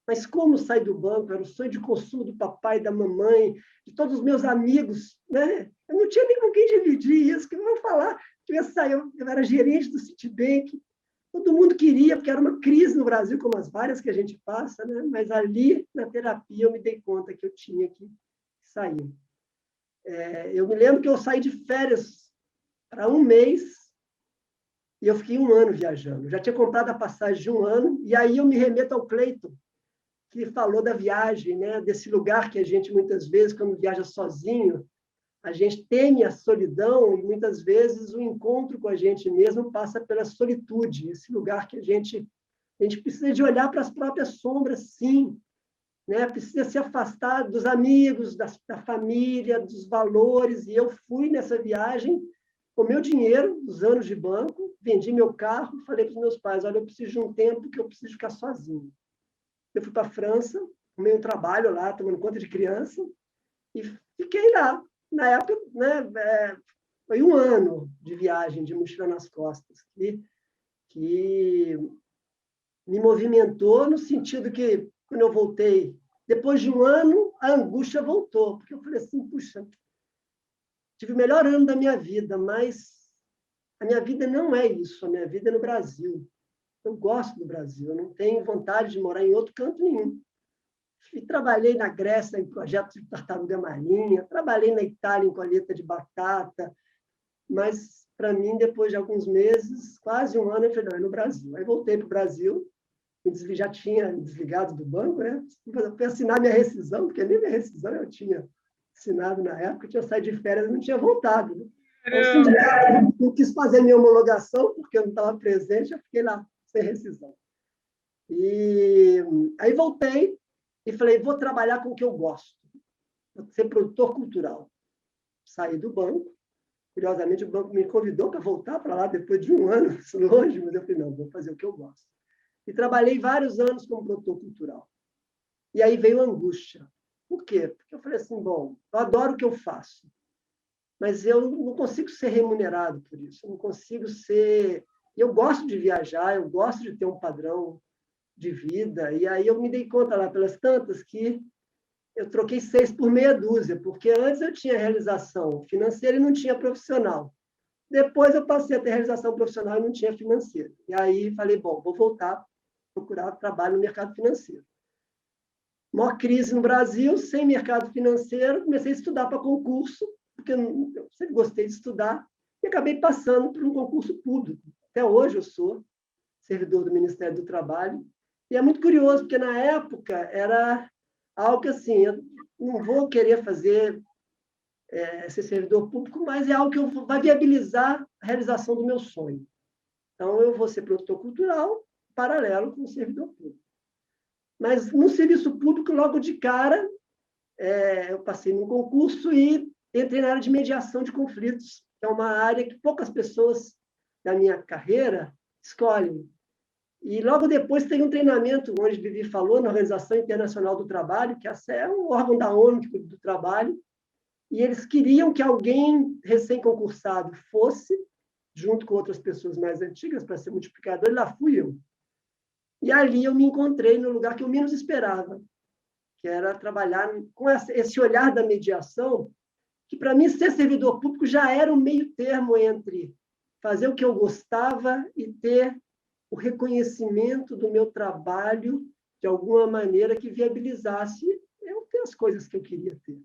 Speaker 4: Mas como sair do banco? Era o sonho de consumo do papai, da mamãe, de todos os meus amigos, né? Eu não tinha nem com quem dividir isso, que eu vou falar. Eu era gerente do Citibank, todo mundo queria, porque era uma crise no Brasil, como as várias que a gente passa, né? Mas ali, na terapia, eu me dei conta que eu tinha que sair. Eu me lembro que eu saí de férias para 1 mês e eu fiquei 1 ano viajando. Eu já tinha comprado a passagem de 1 ano, e aí eu me remeto ao Cleiton, que falou da viagem, né? Desse lugar que a gente, muitas vezes, quando viaja sozinho, a gente teme a solidão e, muitas vezes, o encontro com a gente mesmo passa pela solitude, esse lugar que a gente precisa de olhar para as próprias sombras, sim, né? Precisa se afastar dos amigos, da família, dos valores, e eu fui nessa viagem com meu dinheiro, dos anos de banco, vendi meu carro, falei para os meus pais, olha, eu preciso de um tempo que eu preciso ficar sozinho. Eu fui para a França, arrumei um trabalho lá, tomando conta de criança, e fiquei lá. Na época, né, foi 1 ano de viagem, de mochila nas costas, que me movimentou no sentido que, quando eu voltei, depois de 1 ano, a angústia voltou, porque eu falei assim, puxa, tive o melhor ano da minha vida, mas a minha vida não é isso, a minha vida é no Brasil. Eu gosto do Brasil, eu não tenho vontade de morar em outro canto nenhum. E trabalhei na Grécia em projetos de tartaruga marinha, trabalhei na Itália em colheita de batata, mas, para mim, depois de alguns meses, quase 1 ano, eu falei, não, é no Brasil. Aí voltei para o Brasil, já tinha me desligado do banco, né? Fui assinar minha rescisão, porque nem minha rescisão eu tinha assinado na época, eu tinha saído de férias e não tinha voltado. Né? Então, o sindicato não quis fazer minha homologação, porque eu não estava presente, eu fiquei lá, sem rescisão. E aí voltei e falei, vou trabalhar com o que eu gosto, vou ser produtor cultural. Saí do banco, curiosamente o banco me convidou para voltar para lá depois de 1 ano, longe, mas eu falei, não, vou fazer o que eu gosto. E trabalhei vários anos como produtor cultural. E aí veio a angústia. Por quê? Porque eu falei assim, bom, eu adoro o que eu faço, mas eu não consigo ser remunerado por isso, eu não consigo ser... Eu gosto de viajar, eu gosto de ter um padrão de vida, e aí eu me dei conta lá pelas tantas que eu troquei 6 por meia dúzia, porque antes eu tinha realização financeira e não tinha profissional. Depois eu passei a ter realização profissional e não tinha financeira. E aí falei, bom, vou voltar a procurar trabalho no mercado financeiro. Maior crise no Brasil, sem mercado financeiro, comecei a estudar para concurso, porque eu sempre gostei de estudar, e acabei passando por um concurso público. Até hoje eu sou servidor do Ministério do Trabalho, e é muito curioso, porque na época era algo que, assim, eu não vou querer fazer ser servidor público, mas é algo que vai viabilizar a realização do meu sonho. Então, eu vou ser produtor cultural, paralelo com o servidor público. Mas, no serviço público, logo de cara, eu passei num concurso e entrei na área de mediação de conflitos, que é uma área que poucas pessoas da minha carreira escolhem. E logo depois tem um treinamento, onde Vivi falou, na Organização Internacional do Trabalho, que é um órgão da ONU que cuida do trabalho, e eles queriam que alguém recém-concursado fosse, junto com outras pessoas mais antigas, para ser multiplicador, e lá fui eu. E ali eu me encontrei no lugar que eu menos esperava, que era trabalhar com esse olhar da mediação, que para mim ser servidor público já era um meio termo entre fazer o que eu gostava e ter o reconhecimento do meu trabalho de alguma maneira que viabilizasse eu ter as coisas que eu queria ter.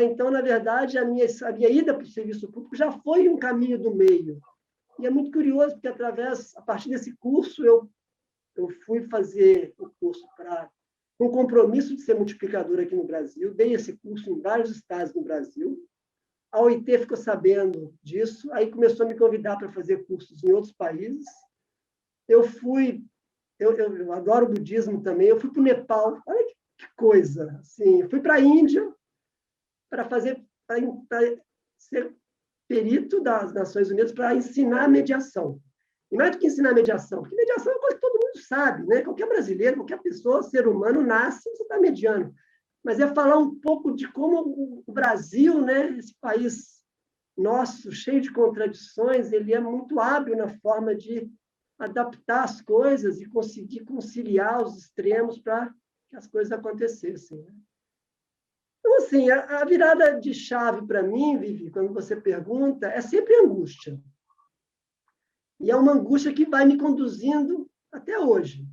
Speaker 4: Então, na verdade, a minha ida para o serviço público já foi um caminho do meio. E é muito curioso, porque a partir desse curso, eu fui fazer o curso com um compromisso de ser multiplicador aqui no Brasil, dei esse curso em vários estados no Brasil. A OIT ficou sabendo disso, aí começou a me convidar para fazer cursos em outros países. Eu adoro o budismo também, eu fui para o Nepal, olha que coisa, assim, fui para a Índia para ser perito das Nações Unidas para ensinar mediação. E mais do que ensinar mediação, porque mediação é uma coisa que todo mundo sabe, né? Qualquer brasileiro, qualquer pessoa, ser humano, nasce, você está mediando. Mas é falar um pouco de como o Brasil, né, esse país nosso, cheio de contradições, ele é muito hábil na forma de adaptar as coisas e conseguir conciliar os extremos para que as coisas acontecessem. Né? Então, assim, a virada de chave para mim, Vivi, quando você pergunta, é sempre angústia. E é uma angústia que vai me conduzindo até hoje.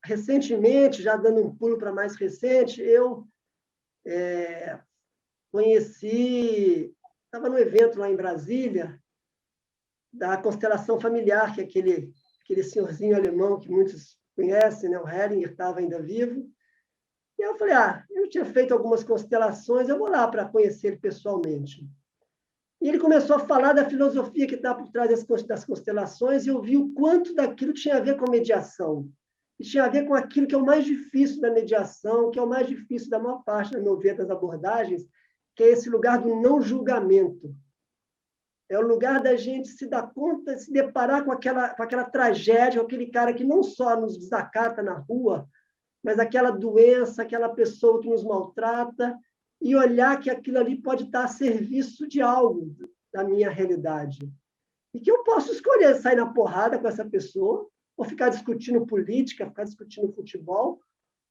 Speaker 4: Recentemente, já dando um pulo para mais recente, eu estava num evento lá em Brasília, da constelação familiar, que é aquele senhorzinho alemão que muitos conhecem, né? O Heringer estava ainda vivo. E eu falei, eu tinha feito algumas constelações, eu vou lá para conhecer ele pessoalmente. E ele começou a falar da filosofia que está por trás das constelações, e eu vi o quanto daquilo tinha a ver com mediação. E tinha a ver com aquilo que é o mais difícil da mediação, que é o mais difícil da maior parte, no meu ver, das abordagens, que é esse lugar do não julgamento. É o lugar da gente se dar conta, se deparar com aquela tragédia, com aquele cara que não só nos desacata na rua, mas aquela doença, aquela pessoa que nos maltrata, e olhar que aquilo ali pode estar a serviço de algo da minha realidade. E que eu posso escolher sair na porrada com essa pessoa, ou ficar discutindo política, ficar discutindo futebol.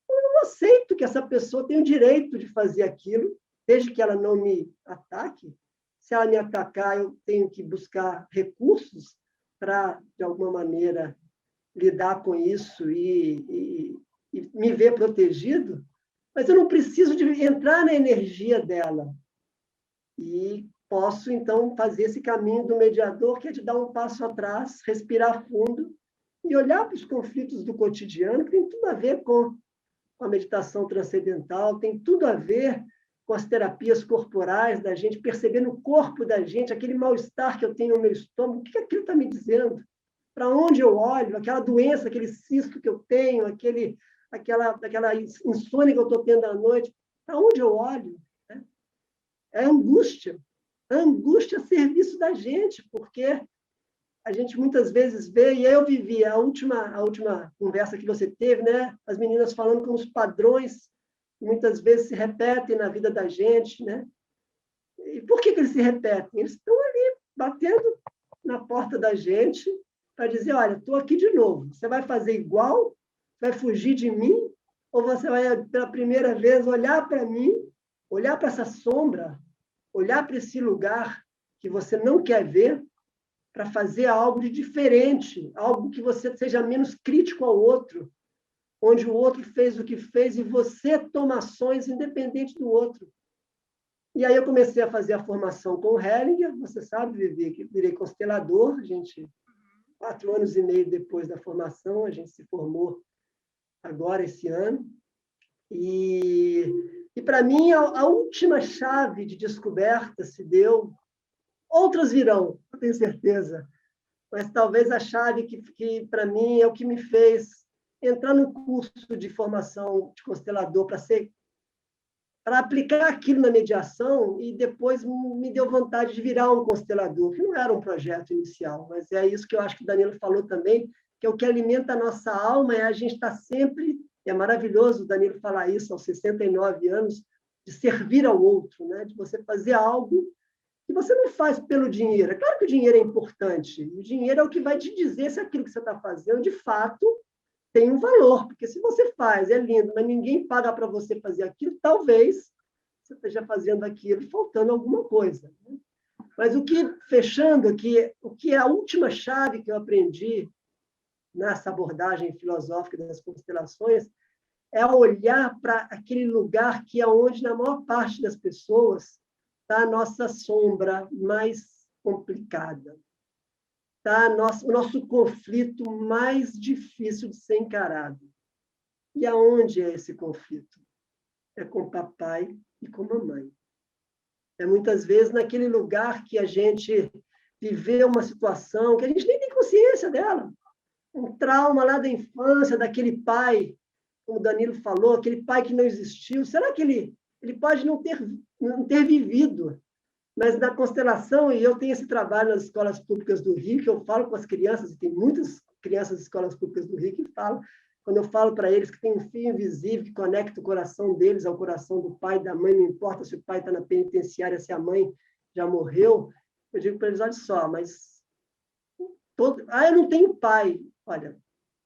Speaker 4: Eu não aceito que essa pessoa tenha o direito de fazer aquilo, desde que ela não me ataque. Se ela me atacar, eu tenho que buscar recursos para, de alguma maneira, lidar com isso e me ver protegido, mas eu não preciso de entrar na energia dela. E posso, então, fazer esse caminho do mediador, que é de dar um passo atrás, respirar fundo e olhar para os conflitos do cotidiano, que tem tudo a ver com a meditação transcendental, tem tudo a ver com as terapias corporais da gente, perceber no corpo da gente aquele mal-estar que eu tenho no meu estômago, o que aquilo está me dizendo? Para onde eu olho? Aquela doença, aquele cisto que eu tenho, aquela insônia que eu estou tendo à noite, para onde eu olho? É angústia. A angústia a serviço da gente, porque a gente muitas vezes vê, e eu vivi a última conversa que você teve, né? As meninas falando com os padrões muitas vezes se repetem na vida da gente, né? E por que eles se repetem? Eles estão ali batendo na porta da gente para dizer, olha, estou aqui de novo, você vai fazer igual? Vai fugir de mim? Ou você vai, pela primeira vez, olhar para mim, olhar para essa sombra, olhar para esse lugar que você não quer ver, para fazer algo de diferente, algo que você seja menos crítico ao outro, onde o outro fez o que fez e você toma ações independente do outro. E aí eu comecei a fazer a formação com o Hellinger, você sabe, Vivi, que virei constelador, a gente, 4 anos e meio depois da formação, a gente se formou agora, esse ano, e para mim a última chave de descoberta se deu, outras virão, eu tenho certeza, mas talvez a chave que para mim é o que me fez entrar no curso de formação de constelador para aplicar aquilo na mediação e depois me deu vontade de virar um constelador, que não era um projeto inicial, mas é isso que eu acho que o Danilo falou também, que é o que alimenta a nossa alma, é a gente estar sempre, é maravilhoso o Danilo falar isso aos 69 anos, de servir ao outro, né? De você fazer algo que você não faz pelo dinheiro. É claro que o dinheiro é importante, o dinheiro é o que vai te dizer se aquilo que você está fazendo, de fato, tem um valor, porque se você faz, é lindo, mas ninguém paga para você fazer aquilo, talvez você esteja fazendo aquilo faltando alguma coisa. Né? Mas fechando aqui, o que é a última chave que eu aprendi nessa abordagem filosófica das constelações é olhar para aquele lugar que é onde, na maior parte das pessoas, está a nossa sombra mais complicada. Tá? O nosso conflito mais difícil de ser encarado. E aonde é esse conflito? É com papai e com mamãe. É muitas vezes naquele lugar que a gente viveu uma situação que a gente nem tem consciência dela. Um trauma lá da infância, daquele pai, como o Danilo falou, aquele pai que não existiu. Será que ele pode não ter vivido? Mas na constelação, e eu tenho esse trabalho nas escolas públicas do Rio, que eu falo com as crianças, e tem muitas crianças das escolas públicas do Rio que falam, quando eu falo para eles que tem um fio invisível que conecta o coração deles ao coração do pai e da mãe, não importa se o pai está na penitenciária, se a mãe já morreu, eu digo para eles, olha só, mas... eu não tenho pai. Olha,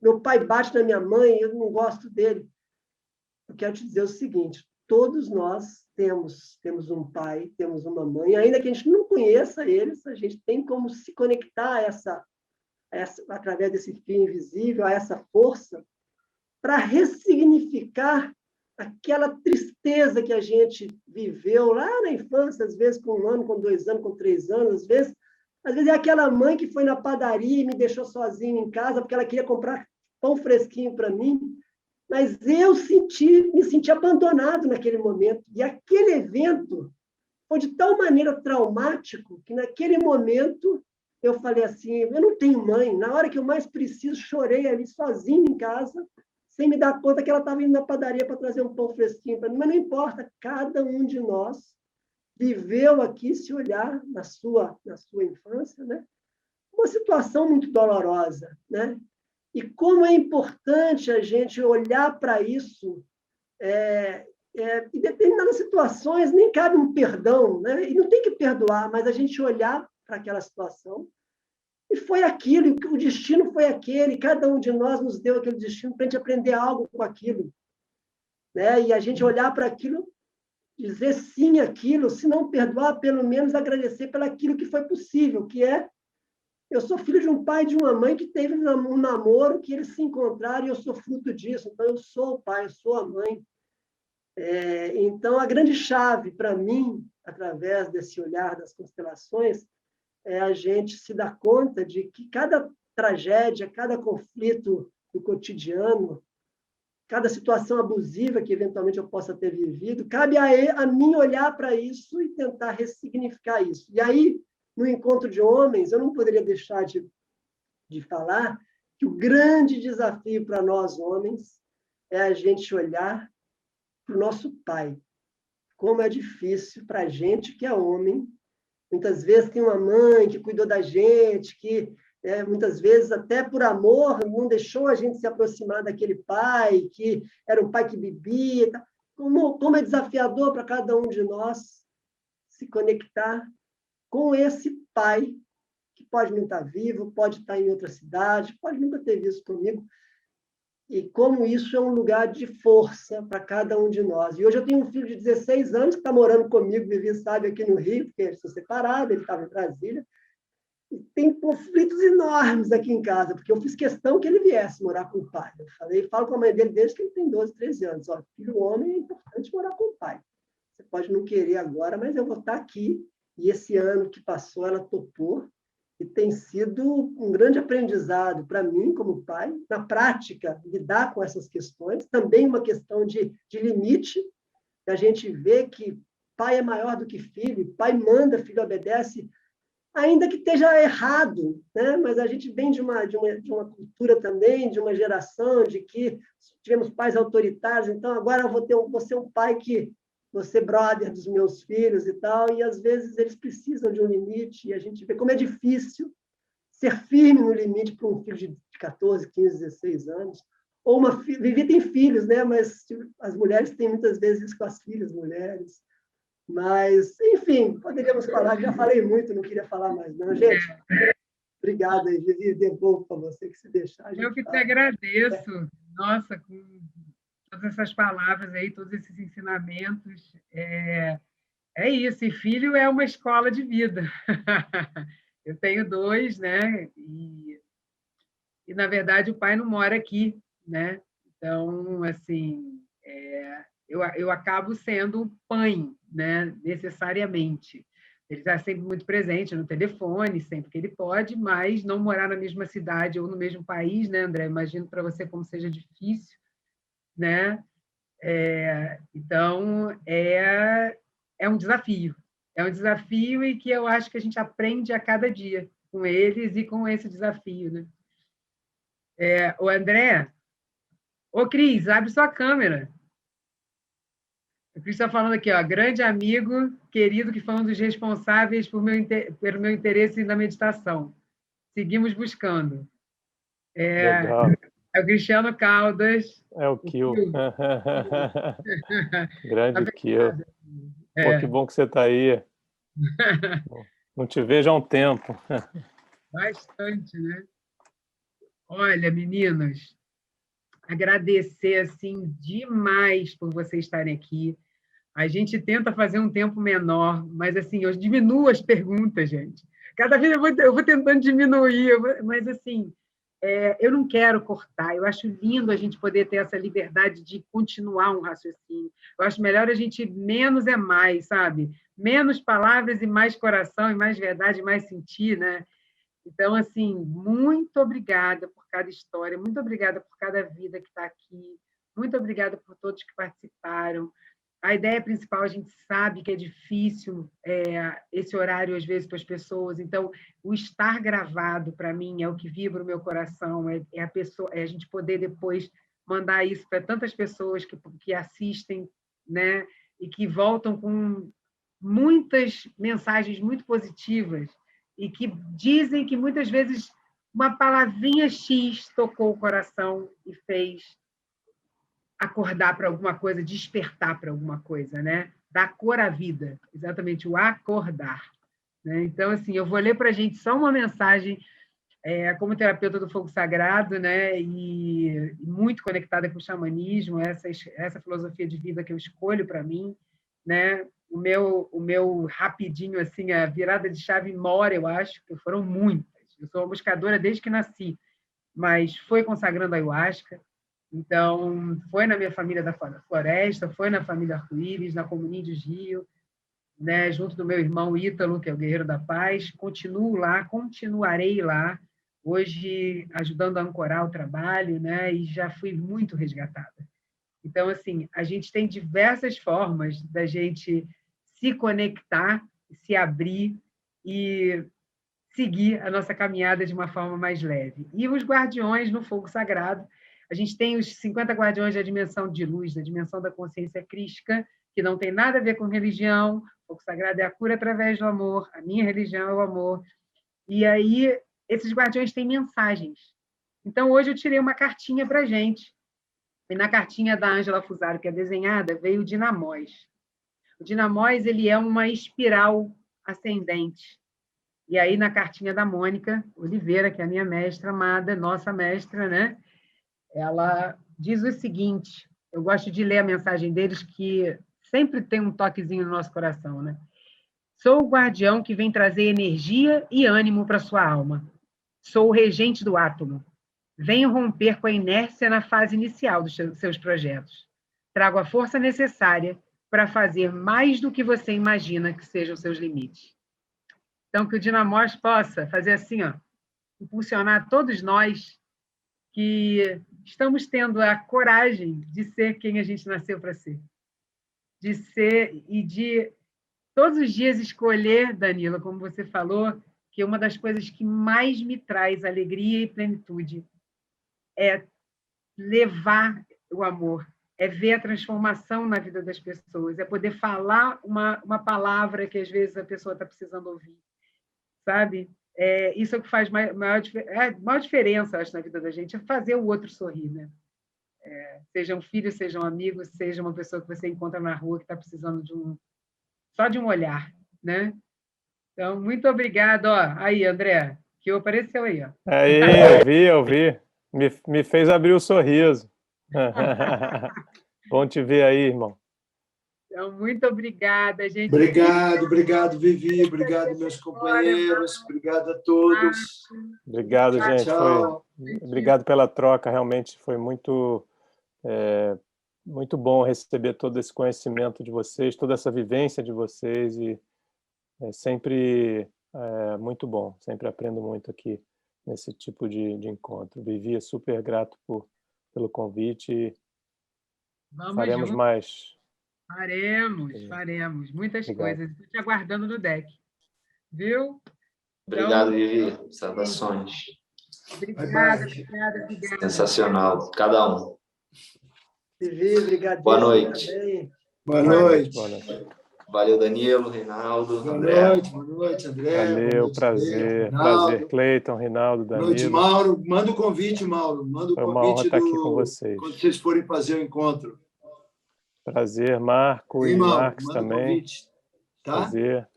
Speaker 4: meu pai bate na minha mãe, eu não gosto dele. Eu quero te dizer o seguinte, todos nós temos um pai, temos uma mãe, ainda que a gente não conheça eles, a gente tem como se conectar através desse fio invisível, a essa força, para ressignificar aquela tristeza que a gente viveu lá na infância, às vezes com 1 ano, com 2 anos, com 3 anos, às vezes é aquela mãe que foi na padaria e me deixou sozinha em casa porque ela queria comprar pão fresquinho para mim, mas eu me senti abandonado naquele momento. E aquele evento foi de tal maneira traumático que, naquele momento, eu falei assim, eu não tenho mãe. Na hora que eu mais preciso, chorei ali sozinho em casa, sem me dar conta que ela estava indo na padaria para trazer um pão fresquinho para mim. Mas não importa, cada um de nós viveu aqui, se olhar na sua infância, né? Uma situação muito dolorosa, né? E como é importante a gente olhar para isso, em determinadas situações nem cabe um perdão, né? E não tem que perdoar, mas a gente olhar para aquela situação, e foi aquilo, o destino foi aquele, cada um de nós nos deu aquele destino para a gente aprender algo com aquilo, né? E a gente olhar para aquilo, dizer sim àquilo, se não perdoar, pelo menos agradecer pelo aquilo que foi possível, que é, eu sou filho de um pai e de uma mãe que teve um namoro, que eles se encontraram, e eu sou fruto disso, então eu sou o pai, eu sou a mãe. Então, a grande chave para mim, através desse olhar das constelações, é a gente se dar conta de que cada tragédia, cada conflito do cotidiano, cada situação abusiva que eventualmente eu possa ter vivido, cabe a mim olhar para isso e tentar ressignificar isso. E aí, no encontro de homens, eu não poderia deixar de falar que o grande desafio para nós homens é a gente olhar para o nosso pai. Como é difícil para a gente que é homem. Muitas vezes tem uma mãe que cuidou da gente, que muitas vezes até por amor não deixou a gente se aproximar daquele pai, que era um pai que bebia. Como é desafiador para cada um de nós se conectar com esse pai, que pode não estar vivo, pode estar em outra cidade, pode nunca ter visto comigo, e como isso é um lugar de força para cada um de nós. E hoje eu tenho um filho de 16 anos que está morando comigo, Vivi sabe, aqui no Rio, porque eles são separados, ele estava em Brasília, e tem conflitos enormes aqui em casa, porque eu fiz questão que ele viesse morar com o pai. Eu falo com a mãe dele desde que ele tem 12, 13 anos. Ó, filho homem é importante morar com o pai. Você pode não querer agora, mas eu vou estar aqui. E esse ano que passou, ela topou, e tem sido um grande aprendizado para mim, como pai, na prática, lidar com essas questões. Também uma questão de limite, a gente vê que pai é maior do que filho, pai manda, filho obedece, ainda que esteja errado, né? Mas a gente vem de uma cultura também, de uma geração de que tivemos pais autoritários, então agora eu vou ser um pai que vou ser brother dos meus filhos e tal, e às vezes eles precisam de um limite, e a gente vê como é difícil ser firme no limite para um filho de 14, 15, 16 anos, ou Vivi tem filhos, né? Mas as mulheres têm muitas vezes isso com as filhas mulheres. Mas, enfim, poderíamos falar, já falei muito, não queria falar mais, não. Gente, obrigado aí, Vivi, devolvo para você que se deixar.
Speaker 2: Eu que te agradeço, nossa, com todas essas palavras aí, todos esses ensinamentos. É isso, e filho é uma escola de vida. Eu tenho 2, né? E, na verdade, o pai não mora aqui, né? Então, assim, eu acabo sendo mãe, né? Necessariamente. Ele está sempre muito presente no telefone, sempre que ele pode, mas não morar na mesma cidade ou no mesmo país, né, André? Imagino para você como seja difícil, né? Então, é um desafio. É um desafio e que eu acho que a gente aprende a cada dia com eles e com esse desafio, né? O André, Cris, abre sua câmera. O Cris está falando aqui, ó, grande amigo, querido, que foi um dos responsáveis pelo meu interesse na meditação. Seguimos buscando.
Speaker 6: Legal.
Speaker 2: É o Cristiano Caldas.
Speaker 6: É o Kill. Grande Kill. Pô, que bom que você está aí. Não te vejo há um tempo.
Speaker 2: Bastante, né? Olha, meninos, agradecer assim demais por vocês estarem aqui. A gente tenta fazer um tempo menor, mas assim, eu diminuo as perguntas, gente. Cada vez eu vou tentando diminuir, mas assim, eu não quero cortar. Eu acho lindo a gente poder ter essa liberdade de continuar um raciocínio. Eu acho melhor a gente menos é mais, sabe? Menos palavras e mais coração, e mais verdade, e mais sentir, né? Então, assim, muito obrigada por cada história, muito obrigada por cada vida que está aqui, muito obrigada por todos que participaram. A ideia principal, a gente sabe que é difícil esse horário, às vezes, para as pessoas. Então, o estar gravado, para mim, é o que vibra o meu coração, é a gente poder depois mandar isso para tantas pessoas que assistem, né? E que voltam com muitas mensagens muito positivas e que dizem que muitas vezes uma palavrinha X tocou o coração e fez acordar para alguma coisa, despertar para alguma coisa, né? Dar cor à vida, exatamente o acordar. Né? Então, assim, eu vou ler para a gente só uma mensagem, como terapeuta do fogo sagrado, né? E muito conectada com o xamanismo, essa filosofia de vida que eu escolho para mim, né? O meu rapidinho, assim, a virada de chave mora, eu acho, que foram muitas. Eu sou uma buscadora desde que nasci, mas foi consagrando a ayahuasca. Então, foi na minha família da floresta, foi na família Arco-Íris, na Comunídeos Rio, né, junto do meu irmão Ítalo, que é o Guerreiro da Paz. Continuo lá, continuarei lá, hoje ajudando a ancorar o trabalho, né, e já fui muito resgatada. Então, assim, a gente tem diversas formas da gente se conectar, se abrir e seguir a nossa caminhada de uma forma mais leve. E os guardiões no fogo sagrado, a gente tem os 50 guardiões da dimensão de luz, da dimensão da consciência crística, que não tem nada a ver com religião. O fogo sagrado é a cura através do amor, a minha religião é o amor. E aí, esses guardiões têm mensagens. Então, hoje eu tirei uma cartinha para a gente. E na cartinha da Ângela Fusaro, que é desenhada, veio o Dinamós. O Dinamós, ele é uma espiral ascendente. E aí, na cartinha da Mônica Oliveira, que é a minha mestra amada, nossa mestra, né? Ela diz o seguinte, eu gosto de ler a mensagem deles, que sempre tem um toquezinho no nosso coração, né? Sou o guardião que vem trazer energia e ânimo para sua alma. Sou o regente do átomo. Venho romper com a inércia na fase inicial dos seus projetos. Trago a força necessária para fazer mais do que você imagina que sejam os seus limites. Então, que o Dinamós possa fazer assim, ó, impulsionar todos nós que estamos tendo a coragem de ser quem a gente nasceu para ser. De ser e de todos os dias escolher, Danila, como você falou, que uma das coisas que mais me traz alegria e plenitude é levar o amor, é ver a transformação na vida das pessoas, é poder falar uma palavra que às vezes a pessoa está precisando ouvir, sabe? Isso é o que faz maior diferença, acho, na vida da gente, é fazer o outro sorrir, né? Sejam filhos, sejam amigos, seja uma pessoa que você encontra na rua que está precisando só de um olhar, né? Então, muito obrigada. Ó, aí, André, que apareceu aí. Ó.
Speaker 6: Aí, eu vi. Me fez abrir o sorriso. Bom te ver aí, irmão.
Speaker 2: Então, muito obrigada, gente.
Speaker 1: Obrigado, Vivi. Obrigado, meus companheiros. Obrigado a todos.
Speaker 6: Obrigado, gente.
Speaker 1: Tchau.
Speaker 6: Obrigado pela troca. Realmente foi muito bom receber todo esse conhecimento de vocês, toda essa vivência de vocês. E é sempre muito bom. Sempre aprendo muito aqui nesse tipo de encontro. Vivi, é super grato pelo convite. Faremos
Speaker 2: junto.
Speaker 6: mais.
Speaker 2: Faremos muitas
Speaker 6: Obrigado.
Speaker 2: coisas. Estou te aguardando no deck. Viu?
Speaker 5: Obrigado, Vivi. Saudações.
Speaker 2: Obrigada.
Speaker 5: Sensacional, cada um.
Speaker 4: Vivi, obrigado.
Speaker 5: Boa noite.
Speaker 4: Também.
Speaker 1: Boa noite.
Speaker 5: Valeu, Danilo, Reinaldo,
Speaker 1: André. Boa noite, André.
Speaker 6: Valeu, prazer. Prazer, Cleiton, Reinaldo, Danilo.
Speaker 1: Boa noite, Mauro. Manda o convite, Mauro. Manda o
Speaker 6: Foi
Speaker 1: convite
Speaker 6: uma honra estar aqui com vocês.
Speaker 1: Quando vocês forem fazer o encontro.
Speaker 6: Prazer, Marco e Marcos também.
Speaker 1: Convite, tá?
Speaker 6: Prazer.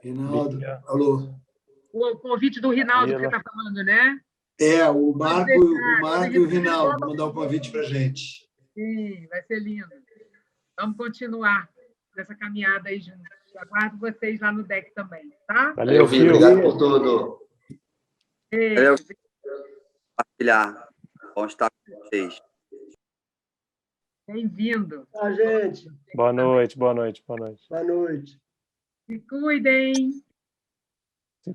Speaker 1: Reinaldo, alô.
Speaker 2: O convite do Rinaldo que você está falando, né?
Speaker 1: O Marco e o Rinaldo vão mandar o convite para a gente.
Speaker 2: Sim, vai ser lindo. Vamos continuar nessa caminhada aí juntos. Aguardo vocês lá no deck também, tá?
Speaker 5: Valeu, Vivi. Obrigado por tudo.
Speaker 7: Valeu. Compartilhar. Bom estar com vocês.
Speaker 2: Bem-vindo.
Speaker 4: Tá, gente.
Speaker 6: Boa noite.
Speaker 4: Boa noite.
Speaker 2: Se cuidem.
Speaker 6: Se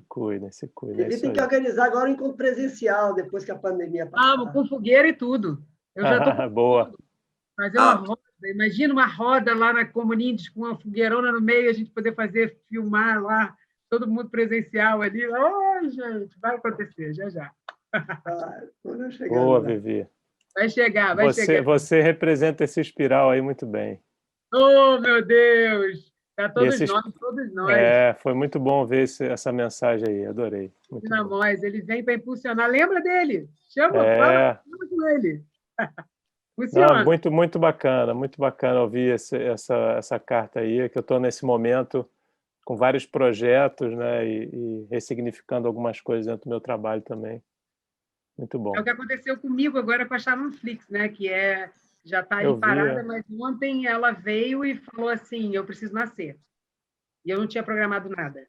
Speaker 6: cuidem.
Speaker 4: Ele tem que organizar agora um encontro presencial, depois que a pandemia passar.
Speaker 2: Vamos, com fogueira e tudo. Eu já estou
Speaker 6: boa.
Speaker 2: Fazer uma roda. Imagina uma roda lá na Comunídeos com uma fogueirona no meio, a gente poder filmar lá, todo mundo presencial ali. Gente, vai acontecer, já.
Speaker 6: Boa, Vivi.
Speaker 2: Vai chegar.
Speaker 6: Você representa esse espiral aí muito bem.
Speaker 2: Oh, meu Deus! Para todos nós.
Speaker 6: Foi muito bom ver essa mensagem aí, adorei. Muito bom.
Speaker 2: Ele vem para impulsionar. Lembra dele? Chama, fala com ele.
Speaker 6: Não, muito bacana ouvir essa carta aí, que eu estou nesse momento com vários projetos, né, e ressignificando algumas coisas dentro do meu trabalho também. Muito bom.
Speaker 2: É o que aconteceu comigo agora com a Sharon Flix, né, que já está aí parada, mas ontem ela veio e falou assim, eu preciso nascer. E eu não tinha programado nada.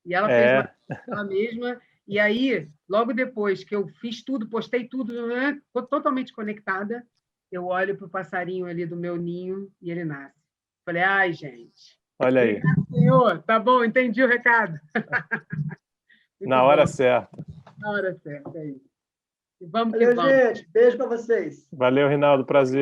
Speaker 2: E ela fez ela mesma, e aí, logo depois que eu fiz tudo, postei tudo, né, totalmente conectada, eu olho para o passarinho ali do meu ninho e ele nasce. Falei, ai, gente.
Speaker 6: Olha aí.
Speaker 2: Obrigado, senhor. Tá bom, entendi o recado.
Speaker 6: Na hora certa.
Speaker 2: Na hora certa, é isso. E vamos
Speaker 4: Valeu,
Speaker 2: que vamos.
Speaker 4: gente. Beijo para vocês.
Speaker 6: Valeu, Rinaldo. Prazer.